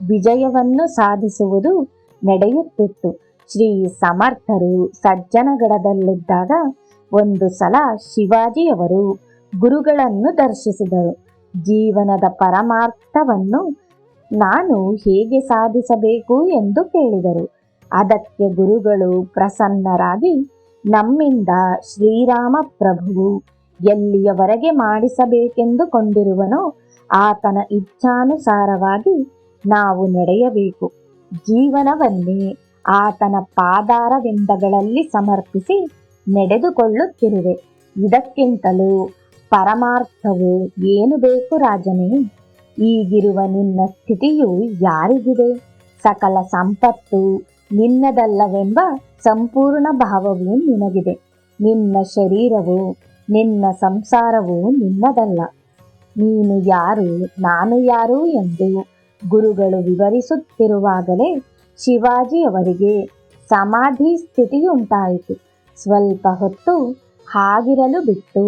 ವಿಜಯವನ್ನು ಸಾಧಿಸುವುದು ನಡೆಯುತ್ತಿತ್ತು. ಶ್ರೀ ಸಮರ್ಥರು ಸಜ್ಜನಗಡದಲ್ಲಿದ್ದಾಗ ಒಂದು ಸಲ ಶಿವಾಜಿಯವರು ಗುರುಗಳನ್ನು ದರ್ಶಿಸಿದರು. ಜೀವನದ ಪರಮಾರ್ಥವನ್ನು ನಾನು ಹೇಗೆ ಸಾಧಿಸಬೇಕು ಎಂದು ಕೇಳಿದರು. ಅದಕ್ಕೆ ಗುರುಗಳು ಪ್ರಸನ್ನರಾಗಿ, ನಮ್ಮಿಂದ ಶ್ರೀರಾಮ ಪ್ರಭುವು ಎಲ್ಲಿಯವರೆಗೆ ಮಾಡಿಸಬೇಕೆಂದು ಕೊಂಡಿರುವನೋ ಆತನ ಇಚ್ಛಾನುಸಾರವಾಗಿ ನಾವು ನಡೆಯಬೇಕು. ಜೀವನವನ್ನೇ ಆತನ ಪಾದಾರವಿಂದಗಳಲ್ಲಿ ಸಮರ್ಪಿಸಿ ನಡೆದುಕೊಳ್ಳುತ್ತಿರುವೆ. ಇದಕ್ಕಿಂತಲೂ ಪರಮಾರ್ಥವು ಏನು ಬೇಕು ರಾಜನೇ? ಈಗಿರುವ ನಿನ್ನ ಸ್ಥಿತಿಯು ಯಾರಿಗಿದೆ? ಸಕಲ ಸಂಪತ್ತು ನಿನ್ನದಲ್ಲವೆಂಬ ಸಂಪೂರ್ಣ ಭಾವವು ನಿನಗಿದೆ. ನಿನ್ನ ಶರೀರವು, ನಿನ್ನ ಸಂಸಾರವು ನಿನ್ನದಲ್ಲ. ನೀನು ಯಾರು, ನಾನು ಯಾರು ಎಂದು ಗುರುಗಳು ವಿವರಿಸುತ್ತಿರುವಾಗಲೇ ಶಿವಾಜಿಯವರಿಗೆ ಸಮಾಧಿ ಸ್ಥಿತಿಯುಂಟಾಯಿತು. ಸ್ವಲ್ಪ ಹೊತ್ತು ಹಾಗಿರಲು ಬಿಟ್ಟು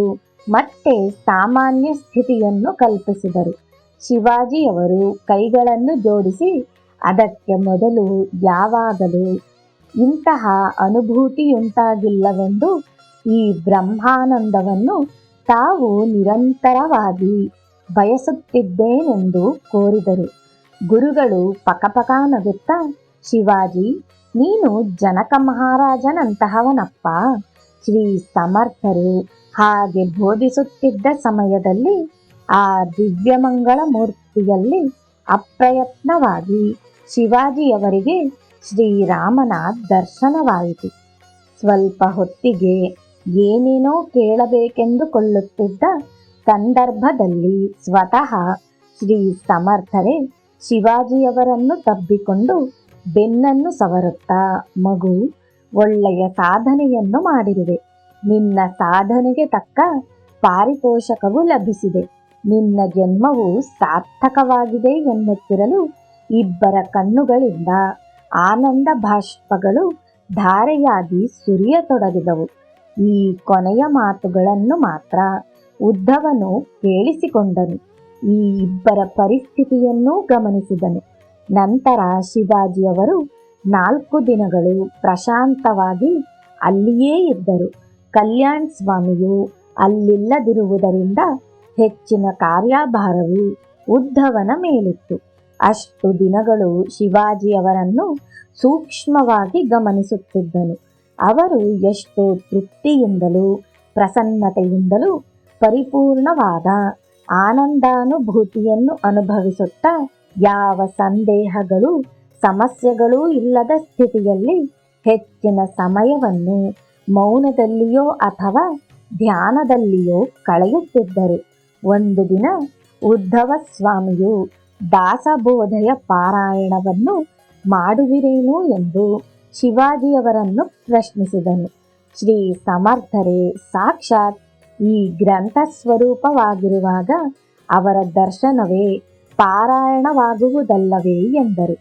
ಮತ್ತೆ ಸಾಮಾನ್ಯ ಸ್ಥಿತಿಯನ್ನು ಕಲ್ಪಿಸಿದರು. ಶಿವಾಜಿಯವರು ಕೈಗಳನ್ನು ಜೋಡಿಸಿ, ಅದಕ್ಕೆ ಮೊದಲು ಯಾವಾಗಲೂ ಇಂತಹ ಅನುಭೂತಿಯುಂಟಾಗಿಲ್ಲವೆಂದು ಈ ಬ್ರಹ್ಮಾನಂದವನ್ನು ತಾವು ನಿರಂತರವಾಗಿ ಬಯಸುತ್ತಿದ್ದೇನೆಂದು ಕೋರಿದರು. ಗುರುಗಳು ಪಕಪಕ ನಗುತ್ತಾ, ಶಿವಾಜಿ, ನೀನು ಜನಕ ಮಹಾರಾಜನಂತಹವನಪ್ಪ. ಶ್ರೀ ಸಮರ್ಥರು ಹಾಗೆ ಬೋಧಿಸುತ್ತಿದ್ದ ಸಮಯದಲ್ಲಿ ಆ ದಿವ್ಯಮಂಗಳ ಮೂರ್ತಿಯಲ್ಲಿ ಅಪ್ರಯತ್ನವಾಗಿ ಶಿವಾಜಿಯವರಿಗೆ ಶ್ರೀರಾಮನ ದರ್ಶನವಾಯಿತು. ಸ್ವಲ್ಪ ಹೊತ್ತಿಗೆ ಏನೇನೋ ಕೇಳಬೇಕೆಂದುಕೊಳ್ಳುತ್ತಿದ್ದ ಸಂದರ್ಭದಲ್ಲಿ ಸ್ವತಃ ಶ್ರೀ ಸಮರ್ಥರೇ ಶಿವಾಜಿಯವರನ್ನು ತಬ್ಬಿಕೊಂಡು ಬೆನ್ನನ್ನು ಸವರುತ್ತಾ, ಮಗು, ಒಳ್ಳೆಯ ಸಾಧನೆಯನ್ನು ಮಾಡಿರುವೆ. ನಿನ್ನ ಸಾಧನೆಗೆ ತಕ್ಕ ಪಾರಿತೋಷಕವು ಲಭಿಸಿದೆ. ನಿನ್ನ ಜನ್ಮವು ಸಾರ್ಥಕವಾಗಿದೆ ಎನ್ನುತ್ತಿರಲು ಇಬ್ಬರ ಕಣ್ಣುಗಳಿಂದ ಆನಂದ ಬಾಷ್ಪಗಳು ಧಾರೆಯಾಗಿ ಸುರಿಯತೊಡಗಿದವು. ಈ ಕೊನೆಯ ಮಾತುಗಳನ್ನು ಮಾತ್ರ ಉದ್ಧವನು ಕೇಳಿಸಿಕೊಂಡನು. ಈ ಇಬ್ಬರ ಪರಿಸ್ಥಿತಿಯನ್ನೂ ಗಮನಿಸಿದನು. ನಂತರ ಶಿವಾಜಿಯವರು 4 ದಿನಗಳು ಪ್ರಶಾಂತವಾಗಿ ಅಲ್ಲಿಯೇ ಇದ್ದರು. ಕಲ್ಯಾಣ್ ಸ್ವಾಮಿಯು ಅಲ್ಲಿಲ್ಲದಿರುವುದರಿಂದ ಹೆಚ್ಚಿನ ಕಾರ್ಯಭಾರವು ಉದ್ಧವನ ಮೇಲಿತ್ತು. ಅಷ್ಟು ದಿನಗಳು ಶಿವಾಜಿಯವರನ್ನು ಸೂಕ್ಷ್ಮವಾಗಿ ಗಮನಿಸುತ್ತಿದ್ದನು. ಅವರು ಎಷ್ಟೋ ತೃಪ್ತಿಯಿಂದಲೂ ಪ್ರಸನ್ನತೆಯಿಂದಲೂ ಪರಿಪೂರ್ಣವಾದ ಆನಂದಾನುಭೂತಿಯನ್ನು ಅನುಭವಿಸುತ್ತಾ, ಯಾವ ಸಂದೇಹಗಳು ಸಮಸ್ಯೆಗಳೂ ಇಲ್ಲದ ಸ್ಥಿತಿಯಲ್ಲಿ ಹೆಚ್ಚಿನ ಸಮಯವನ್ನು ಮೌನದಲ್ಲಿಯೋ ಅಥವಾ ಧ್ಯಾನದಲ್ಲಿಯೂ ಕಳೆಯುತ್ತಿದ್ದರು. ಒಂದು ದಿನ ಉದ್ಧವ ಸ್ವಾಮಿಯು ದಾಸಬೋಧೆಯ ಪಾರಾಯಣವನ್ನು ಮಾಡುವಿರೇನು ಎಂದು ಶಿವಾಜಿಯವರನ್ನು ಪ್ರಶ್ನಿಸಿದನು. ಶ್ರೀ ಸಮರ್ಥರೇ ಸಾಕ್ಷಾತ್ ಈ ಗ್ರಂಥ ಸ್ವರೂಪವಾಗಿರುವಾಗ ಅವರ ದರ್ಶನವೇ ಪಾರಾಯಣವಾಗುವುದಲ್ಲವೇ ಎಂದರು.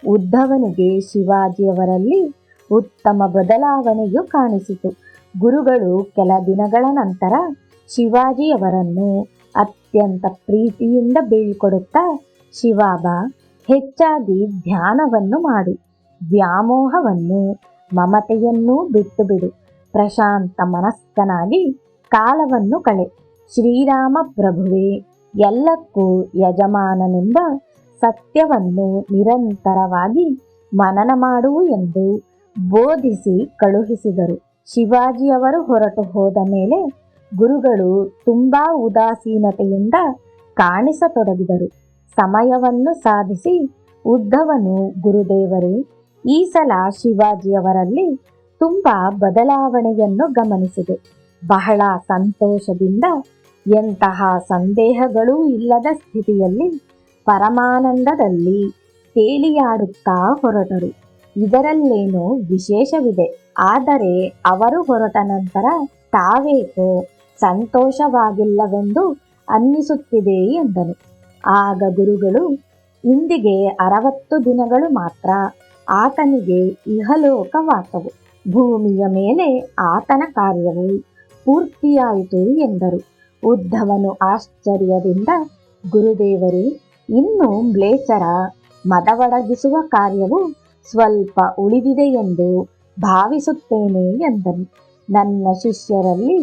ಉದ್ಧವನಿಗೆ ಶಿವಾಜಿಯವರಲ್ಲಿ ಉತ್ತಮ ಬದಲಾವಣೆಯು ಕಾಣಿಸಿತು. ಗುರುಗಳು ಕೆಲ ದಿನಗಳ ನಂತರ ಶಿವಾಜಿಯವರನ್ನು ಅತ್ಯಂತ ಪ್ರೀತಿಯಿಂದ ಬೀಳ್ಕೊಡುತ್ತಾ, ಶಿವಾಬಾ, ಹೆಚ್ಚಾಗಿ ಧ್ಯಾನವನ್ನು ಮಾಡು, ವ್ಯಾಮೋಹವನ್ನು ಮಮತೆಯನ್ನೂ ಬಿಟ್ಟು ಬಿಡು, ಪ್ರಶಾಂತ ಮನಸ್ಕನಾಗಿ ಕಾಲವನ್ನು ಕಳೆ, ಶ್ರೀರಾಮ ಪ್ರಭುವೇ ಎಲ್ಲಕ್ಕೂ ಯಜಮಾನನೆಂಬ ಸತ್ಯವನ್ನು ನಿರಂತರವಾಗಿ ಮನನ ಮಾಡು ಎಂದು ಬೋಧಿಸಿ ಕಳುಹಿಸಿದರು. ಶಿವಾಜಿಯವರು ಹೊರಟು ಹೋದ ಮೇಲೆ ಗುರುಗಳು ತುಂಬಾ ಉದಾಸೀನತೆಯಿಂದ ಕಾಣಿಸತೊಡಗಿದರು. ಸಮಯವನ್ನು ಸಾಧಿಸಿ ಉದ್ಧವನು, ಗುರುದೇವರೇ, ಈ ಸಲ ಶಿವಾಜಿಯವರಲ್ಲಿ ತುಂಬಾ ಬದಲಾವಣೆಯನ್ನು ಗಮನಿಸಿದೆ. ಬಹಳ ಸಂತೋಷದಿಂದ, ಎಂತಹ ಸಂದೇಹಗಳೂ ಇಲ್ಲದ ಸ್ಥಿತಿಯಲ್ಲಿ ಪರಮಾನಂದದಲ್ಲಿ ತೇಲಿಯಾಡುತ್ತಾ ಹೊರಟರು. ಇದರಲ್ಲೇನೋ ವಿಶೇಷವಿದೆ. ಆದರೆ ಅವರು ಹೊರಟ ನಂತರ ತಾವೇಕೋ ಸಂತೋಷವಾಗಿಲ್ಲವೆಂದು ಅನ್ನಿಸುತ್ತಿದೆ ಎಂದನು. ಆಗ ಗುರುಗಳು, ಇಂದಿಗೆ 60 ದಿನಗಳು ಮಾತ್ರ ಆತನಿಗೆ ಇಹಲೋಕವಾಸವು, ಭೂಮಿಯ ಮೇಲೆ ಆತನ ಕಾರ್ಯವು ಪೂರ್ತಿಯಾಯಿತು ಎಂದರು. ಉದ್ಧವನು ಆಶ್ಚರ್ಯದಿಂದ, ಗುರುದೇವರೇ, ಇನ್ನೂ ಮ್ಲೇಚ್ಛರ ಮದವಡಗಿಸುವ ಕಾರ್ಯವು ಸ್ವಲ್ಪ ಉಳಿದಿದೆ ಎಂದು ಭಾವಿಸುತ್ತೇನೆ ಎಂದನು. ನನ್ನ ಶಿಷ್ಯರಲ್ಲಿ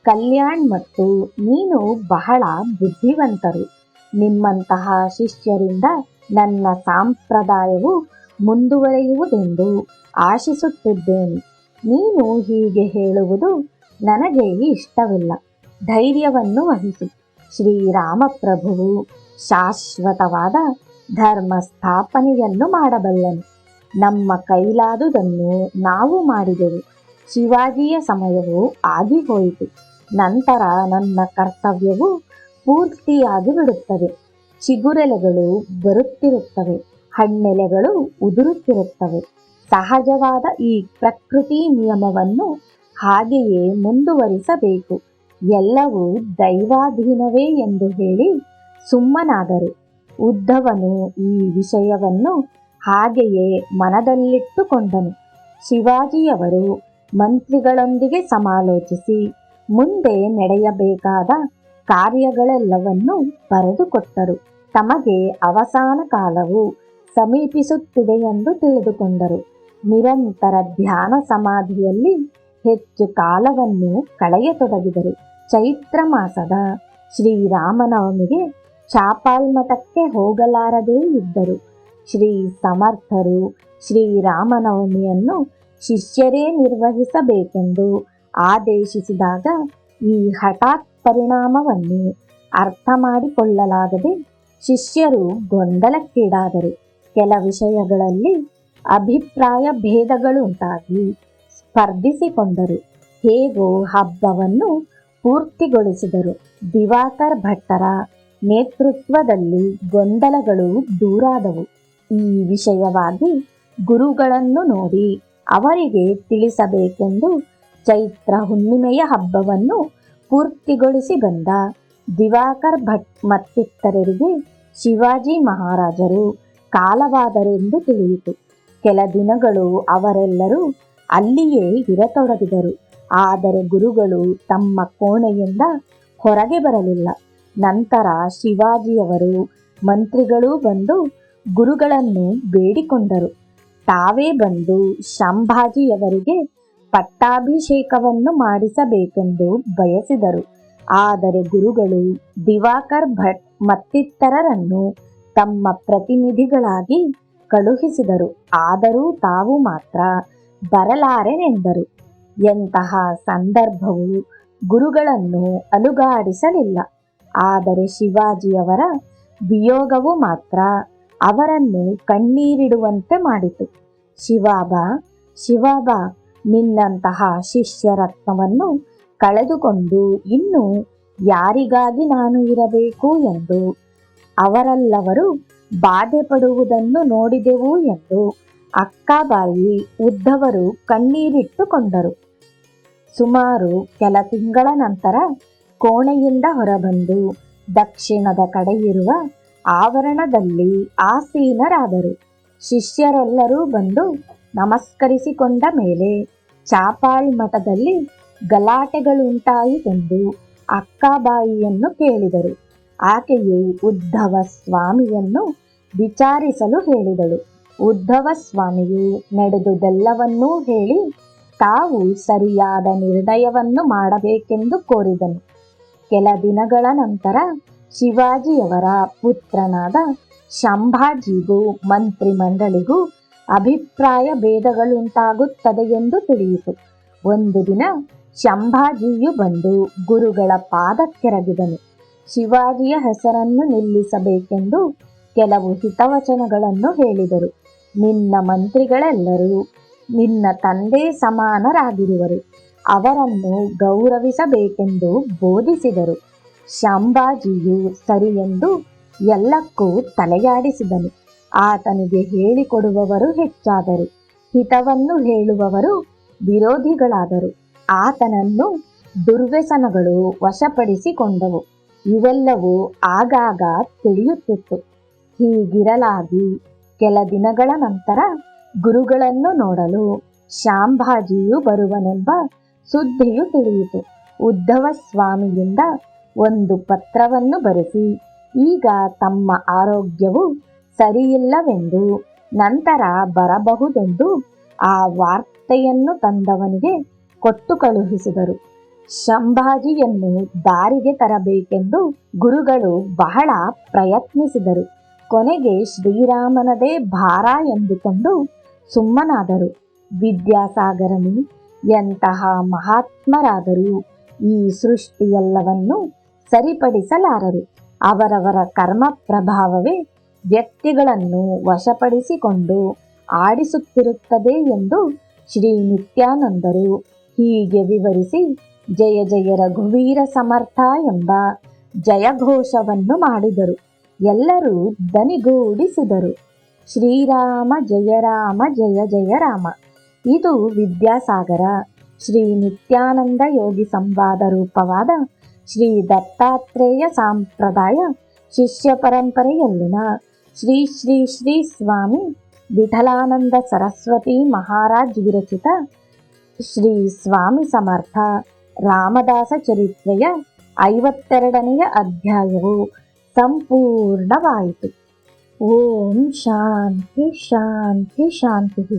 ಕಲ್ಯಾಣ್ ಮತ್ತು ನೀನು ಬಹಳ ಬುದ್ಧಿವಂತರು. ನಿಮ್ಮಂತಹ ಶಿಷ್ಯರಿಂದ ನನ್ನ ಸಂಪ್ರದಾಯವು ಮುಂದುವರಿಯುವುದೆಂದು ಆಶಿಸುತ್ತಿದ್ದೇನೆ. ನೀನು ಹೀಗೆ ಹೇಳುವುದು ನನಗೆ ಇಷ್ಟವಿಲ್ಲ. ಧೈರ್ಯವನ್ನು ವಹಿಸು. ಶ್ರೀರಾಮಪ್ರಭುವು ಶಾಶ್ವತವಾದ ಧರ್ಮ ಸ್ಥಾಪನೆಯನ್ನು ಮಾಡಬಲ್ಲನು. ನಮ್ಮ ಕೈಲಾದುದನ್ನು ನಾವು ಮಾಡಿದೆವು. ಶಿವಾಜಿಯ ಸಮಯವು ಆಗಿಹೋಯಿತು. ನಂತರ ನನ್ನ ಕರ್ತವ್ಯವು ಪೂರ್ತಿಯಾಗಿ ಬಿಡುತ್ತದೆ. ಚಿಗುರೆಲೆಗಳು ಬರುತ್ತಿರುತ್ತವೆ, ಹಣ್ಣೆಲೆಗಳು ಉದುರುತ್ತಿರುತ್ತವೆ. ಸಹಜವಾದ ಈ ಪ್ರಕೃತಿ ನಿಯಮವನ್ನು ಹಾಗೆಯೇ ಮುಂದುವರಿಸಬೇಕು. ಎಲ್ಲವೂ ದೈವಾಧೀನವೇ ಎಂದು ಹೇಳಿ ಸುಮ್ಮನಾದರು. ಉದ್ಧವನು ಈ ವಿಷಯವನ್ನು ಹಾಗೆಯೇ ಮನದಲ್ಲಿಟ್ಟುಕೊಂಡನು. ಶಿವಾಜಿಯವರು ಮಂತ್ರಿಗಳೊಂದಿಗೆ ಸಮಾಲೋಚಿಸಿ ಮುಂದೆ ನಡೆಯಬೇಕಾದ ಕಾರ್ಯಗಳೆಲ್ಲವನ್ನೂ ಬರೆದುಕೊಟ್ಟರು. ತಮಗೆ ಅವಸಾನ ಕಾಲವು ಸಮೀಪಿಸುತ್ತಿದೆ ಎಂದು ತಿಳಿದುಕೊಂಡರು. ನಿರಂತರ ಧ್ಯಾನ ಸಮಾಧಿಯಲ್ಲಿ ಹೆಚ್ಚು ಕಾಲವನ್ನು ಕಳೆಯತೊಡಗಿದರು. ಚೈತ್ರ ಮಾಸದ ಶ್ರೀರಾಮನವಮಿಗೆ ಚಾಪಾಲ್ಮಠಕ್ಕೆ ಹೋಗಲಾರದೇ ಇದ್ದರು. ಶ್ರೀ ಸಮರ್ಥರು ಶ್ರೀರಾಮನವಮಿಯನ್ನು ಶಿಷ್ಯರೇ ನಿರ್ವಹಿಸಬೇಕೆಂದು ಆದೇಶಿಸಿದಾಗ ಈ ಹಠಾತ್ ಪರಿಣಾಮವನ್ನು ಅರ್ಥ ಮಾಡಿಕೊಳ್ಳಲಾಗದೆ ಶಿಷ್ಯರು ಗೊಂದಲಕ್ಕೀಡಾದರು. ಕೆಲ ವಿಷಯಗಳಲ್ಲಿ ಅಭಿಪ್ರಾಯ ಭೇದಗಳುಂಟಾಗಿ ಸ್ಪರ್ಧಿಸಿಕೊಂಡರು. ಹೇಗೋ ಹಬ್ಬವನ್ನು ಪೂರ್ತಿಗೊಳಿಸಿದರು. ದಿವಾಕರ್ ಭಟ್ಟರ ನೇತೃತ್ವದಲ್ಲಿ ಗೊಂದಲಗಳು ದೂರಾದವು. ಈ ವಿಷಯವಾಗಿ ಗುರುಗಳನ್ನು ನೋಡಿ ಅವರಿಗೆ ತಿಳಿಸಬೇಕೆಂದು ಚೈತ್ರ ಹುಣ್ಣಿಮೆಯ ಹಬ್ಬವನ್ನು ಪೂರ್ತಿಗೊಳಿಸಿ ಬಂದ ದಿವಾಕರ್ ಭಟ್ ಮತ್ತಿತರರಿಗೆ ಶಿವಾಜಿ ಮಹಾರಾಜರು ಕಾಲವಾದರೆಂದು ತಿಳಿಯಿತು. ಕೆಲ ದಿನಗಳು ಅವರೆಲ್ಲರೂ ಅಲ್ಲಿಯೇ ಇರತೊಡಗಿದರು. ಆದರೆ ಗುರುಗಳು ತಮ್ಮ ಕೋಣೆಯಿಂದ ಹೊರಗೆ ಬರಲಿಲ್ಲ. ನಂತರ ಶಿವಾಜಿಯವರು ಮಂತ್ರಿಗಳೂ ಬಂದು ಗುರುಗಳನ್ನು ಬೇಡಿಕೊಂಡರು. ತಾವೇ ಬಂದು ಶಂಭಾಜಿಯವರಿಗೆ ಪಟ್ಟಾಭಿಷೇಕವನ್ನು ಮಾಡಿಸಬೇಕೆಂದು ಬಯಸಿದರು. ಆದರೆ ಗುರುಗಳು ದಿವಾಕರ್ ಭಟ್ ಮತ್ತಿತರರನ್ನು ತಮ್ಮ ಪ್ರತಿನಿಧಿಗಳಾಗಿ ಕಳುಹಿಸಿದರು. ಆದರೂ ತಾವು ಮಾತ್ರ ಬರಲಾರೆನೆಂದರು. ಎಂತಹ ಸಂದರ್ಭವು ಗುರುಗಳನ್ನು ಅಲುಗಾಡಿಸಲಿಲ್ಲ. ಆದರೆ ಶಿವಾಜಿಯವರ ವಿಯೋಗವು ಮಾತ್ರ ಅವರನ್ನು ಕಣ್ಣೀರಿಡುವಂತೆ ಮಾಡಿತು. ಶಿವಾಬಾ, ಶಿವಾಬಾ, ನಿನ್ನಂತಹ ಶಿಷ್ಯರತ್ನವನ್ನು ಕಳೆದುಕೊಂಡು ಇನ್ನು ಯಾರಿಗಾಗಿ ನಾನು ಇರಬೇಕು ಎಂದು ಅವರೆಲ್ಲವರು ಬಾಧೆ ಪಡುವುದನ್ನು ನೋಡಿದೆವು ಎಂದು ಅಕ್ಕಾಬಾಯಿ ಉದ್ಧವರು ಕಣ್ಣೀರಿಟ್ಟುಕೊಂಡರು. ಸುಮಾರು ಕೆಲ ತಿಂಗಳ ನಂತರ ಕೋಣೆಯಿಂದ ಹೊರಬಂದು ದಕ್ಷಿಣದ ಕಡೆಯಿರುವ ಆವರಣದಲ್ಲಿ ಆಸೀನರಾದರು. ಶಿಷ್ಯರೆಲ್ಲರೂ ಬಂದು ನಮಸ್ಕರಿಸಿಕೊಂಡ ಮೇಲೆ ಚಾಪಾಳ್ ಮಠದಲ್ಲಿ ಗಲಾಟೆಗಳುಂಟಾಯಿತೆಂದು ಅಕ್ಕಾಬಾಯಿಯನ್ನು ಕೇಳಿದರು. ಆಕೆಯು ಉದ್ಧವ ಸ್ವಾಮಿಯನ್ನು ವಿಚಾರಿಸಲು ಹೇಳಿದಳು. ಉದ್ಧವ ಸ್ವಾಮಿಯು ನಡೆದುದೆಲ್ಲವನ್ನೂ ಹೇಳಿ ತಾವು ಸರಿಯಾದ ನಿರ್ಣಯವನ್ನು ಮಾಡಬೇಕೆಂದು ಕೋರಿದನು. ಕೆಲ ದಿನಗಳ ನಂತರ ಶಿವಾಜಿಯವರ ಪುತ್ರನಾದ ಶಂಭಾಜಿಗೂ ಮಂತ್ರಿಮಂಡಳಿಗೂ ಅಭಿಪ್ರಾಯ ಭೇದಗಳುಂಟಾಗುತ್ತದೆ ಎಂದು ತಿಳಿಯಿತು. ಒಂದು ದಿನ ಶಂಭಾಜಿಯು ಬಂದು ಗುರುಗಳ ಪಾದಕ್ಕೆರಗಿದನು. ಶಿವಾಜಿಯ ಹೆಸರನ್ನು ನಿಲ್ಲಿಸಬೇಕೆಂದು ಕೆಲವು ಹಿತವಚನಗಳನ್ನು ಹೇಳಿದರು. ನಿನ್ನ ಮಂತ್ರಿಗಳೆಲ್ಲರೂ ನಿನ್ನ ತಂದೆ ಸಮಾನರಾಗಿರುವರು, ಅವರನ್ನು ಗೌರವಿಸಬೇಕೆಂದು ಬೋಧಿಸಿದರು. ಶಂಭಾಜಿಯು ಸರಿಯೆಂದು ಎಲ್ಲಕ್ಕೂ ತಲೆಯಾಡಿಸಿದನು. ಆತನಿಗೆ ಹೇಳಿಕೊಡುವವರು ಹೆಚ್ಚಾದರು, ಹಿತವನ್ನು ಹೇಳುವವರು ವಿರೋಧಿಗಳಾದರು. ಆತನನ್ನು ದುರ್ವ್ಯಸನಗಳು ವಶಪಡಿಸಿಕೊಂಡವು. ಇವೆಲ್ಲವೂ ಆಗಾಗ ತಿಳಿಯುತ್ತಿತ್ತು. ಹೀಗಿರಲಾಗಿ ಕೆಲ ದಿನಗಳ ನಂತರ ಗುರುಗಳನ್ನು ನೋಡಲು ಶಾಂಭಾಜಿಯು ಬರುವನೆಂಬ ಸುದ್ದಿಯು ತಿಳಿಯಿತು. ಉದ್ಧವ ಸ್ವಾಮಿಯಿಂದ ಒಂದು ಪತ್ರವನ್ನು ಬರೆಸಿ ಈಗ ತಮ್ಮ ಆರೋಗ್ಯವು ಸರಿಯಿಲ್ಲವೆಂದು ನಂತರ ಬರಬಹುದೆಂದು ಆ ವಾರ್ತೆಯನ್ನು ತಂದವನಿಗೆ ಕೊಟ್ಟು ಕಳುಹಿಸಿದರು. ಶಂಭಾಜಿಯನ್ನು ದಾರಿಗೆ ತರಬೇಕೆಂದು ಗುರುಗಳು ಬಹಳ ಪ್ರಯತ್ನಿಸಿದರು. ಕೊನೆಗೆ ಶ್ರೀರಾಮನದೇ ಭಾರ ಎಂದುಕೊಂಡು ಸುಮ್ಮನಾದರು. ವಿದ್ಯಾಸಾಗರನು ಎಂತಹ ಮಹಾತ್ಮರಾದರೂ ಈ ಸೃಷ್ಟಿಯೆಲ್ಲವನ್ನು ಸರಿಪಡಿಸಲಾರರು. ಅವರವರ ಕರ್ಮ ಪ್ರಭಾವವೇ ವ್ಯಕ್ತಿಗಳನ್ನು ವಶಪಡಿಸಿಕೊಂಡು ಆಡಿಸುತ್ತಿರುತ್ತದೆ ಎಂದು ಶ್ರೀ ನಿತ್ಯಾನಂದರು ಹೀಗೆ ವಿವರಿಸಿ ಜಯ ಜಯ ರಘುವೀರ ಸಮರ್ಥ ಎಂಬ ಜಯಘೋಷವನ್ನು ಮಾಡಿದರು. ಎಲ್ಲರೂ ದನಿಗೂಡಿಸಿದರು. ಶ್ರೀರಾಮ ಜಯ ರಾಮ ಜಯ ಜಯ ರಾಮ. ಇದು ವಿದ್ಯಾಸಾಗರ ಶ್ರೀ ನಿತ್ಯಾನಂದ ಯೋಗಿ ಸಂವಾದ ರೂಪವಾದ ಶ್ರೀ ದತ್ತಾತ್ರೇಯ ಸಂಪ್ರದಾಯ ಶಿಷ್ಯ ಪರಂಪರೆಯಲ್ಲಿನ ಶ್ರೀ ಶ್ರೀ ಶ್ರೀ ಸ್ವಾಮಿ ವಿಠಲಾನಂದ ಸರಸ್ವತಿ ಮಹಾರಾಜ್ ವಿರಚಿತ ಶ್ರೀ ಸ್ವಾಮಿ ಸಮರ್ಥ ರಾಮದಾಸ ಚರಿತ್ರೆಯ 52ನೇ ಅಧ್ಯಾಯವು ಸಂಪೂರ್ಣವಾಯಿತು. ಓಂ ಶಾಂತಿ ಶಾಂತಿ ಶಾಂತಿ.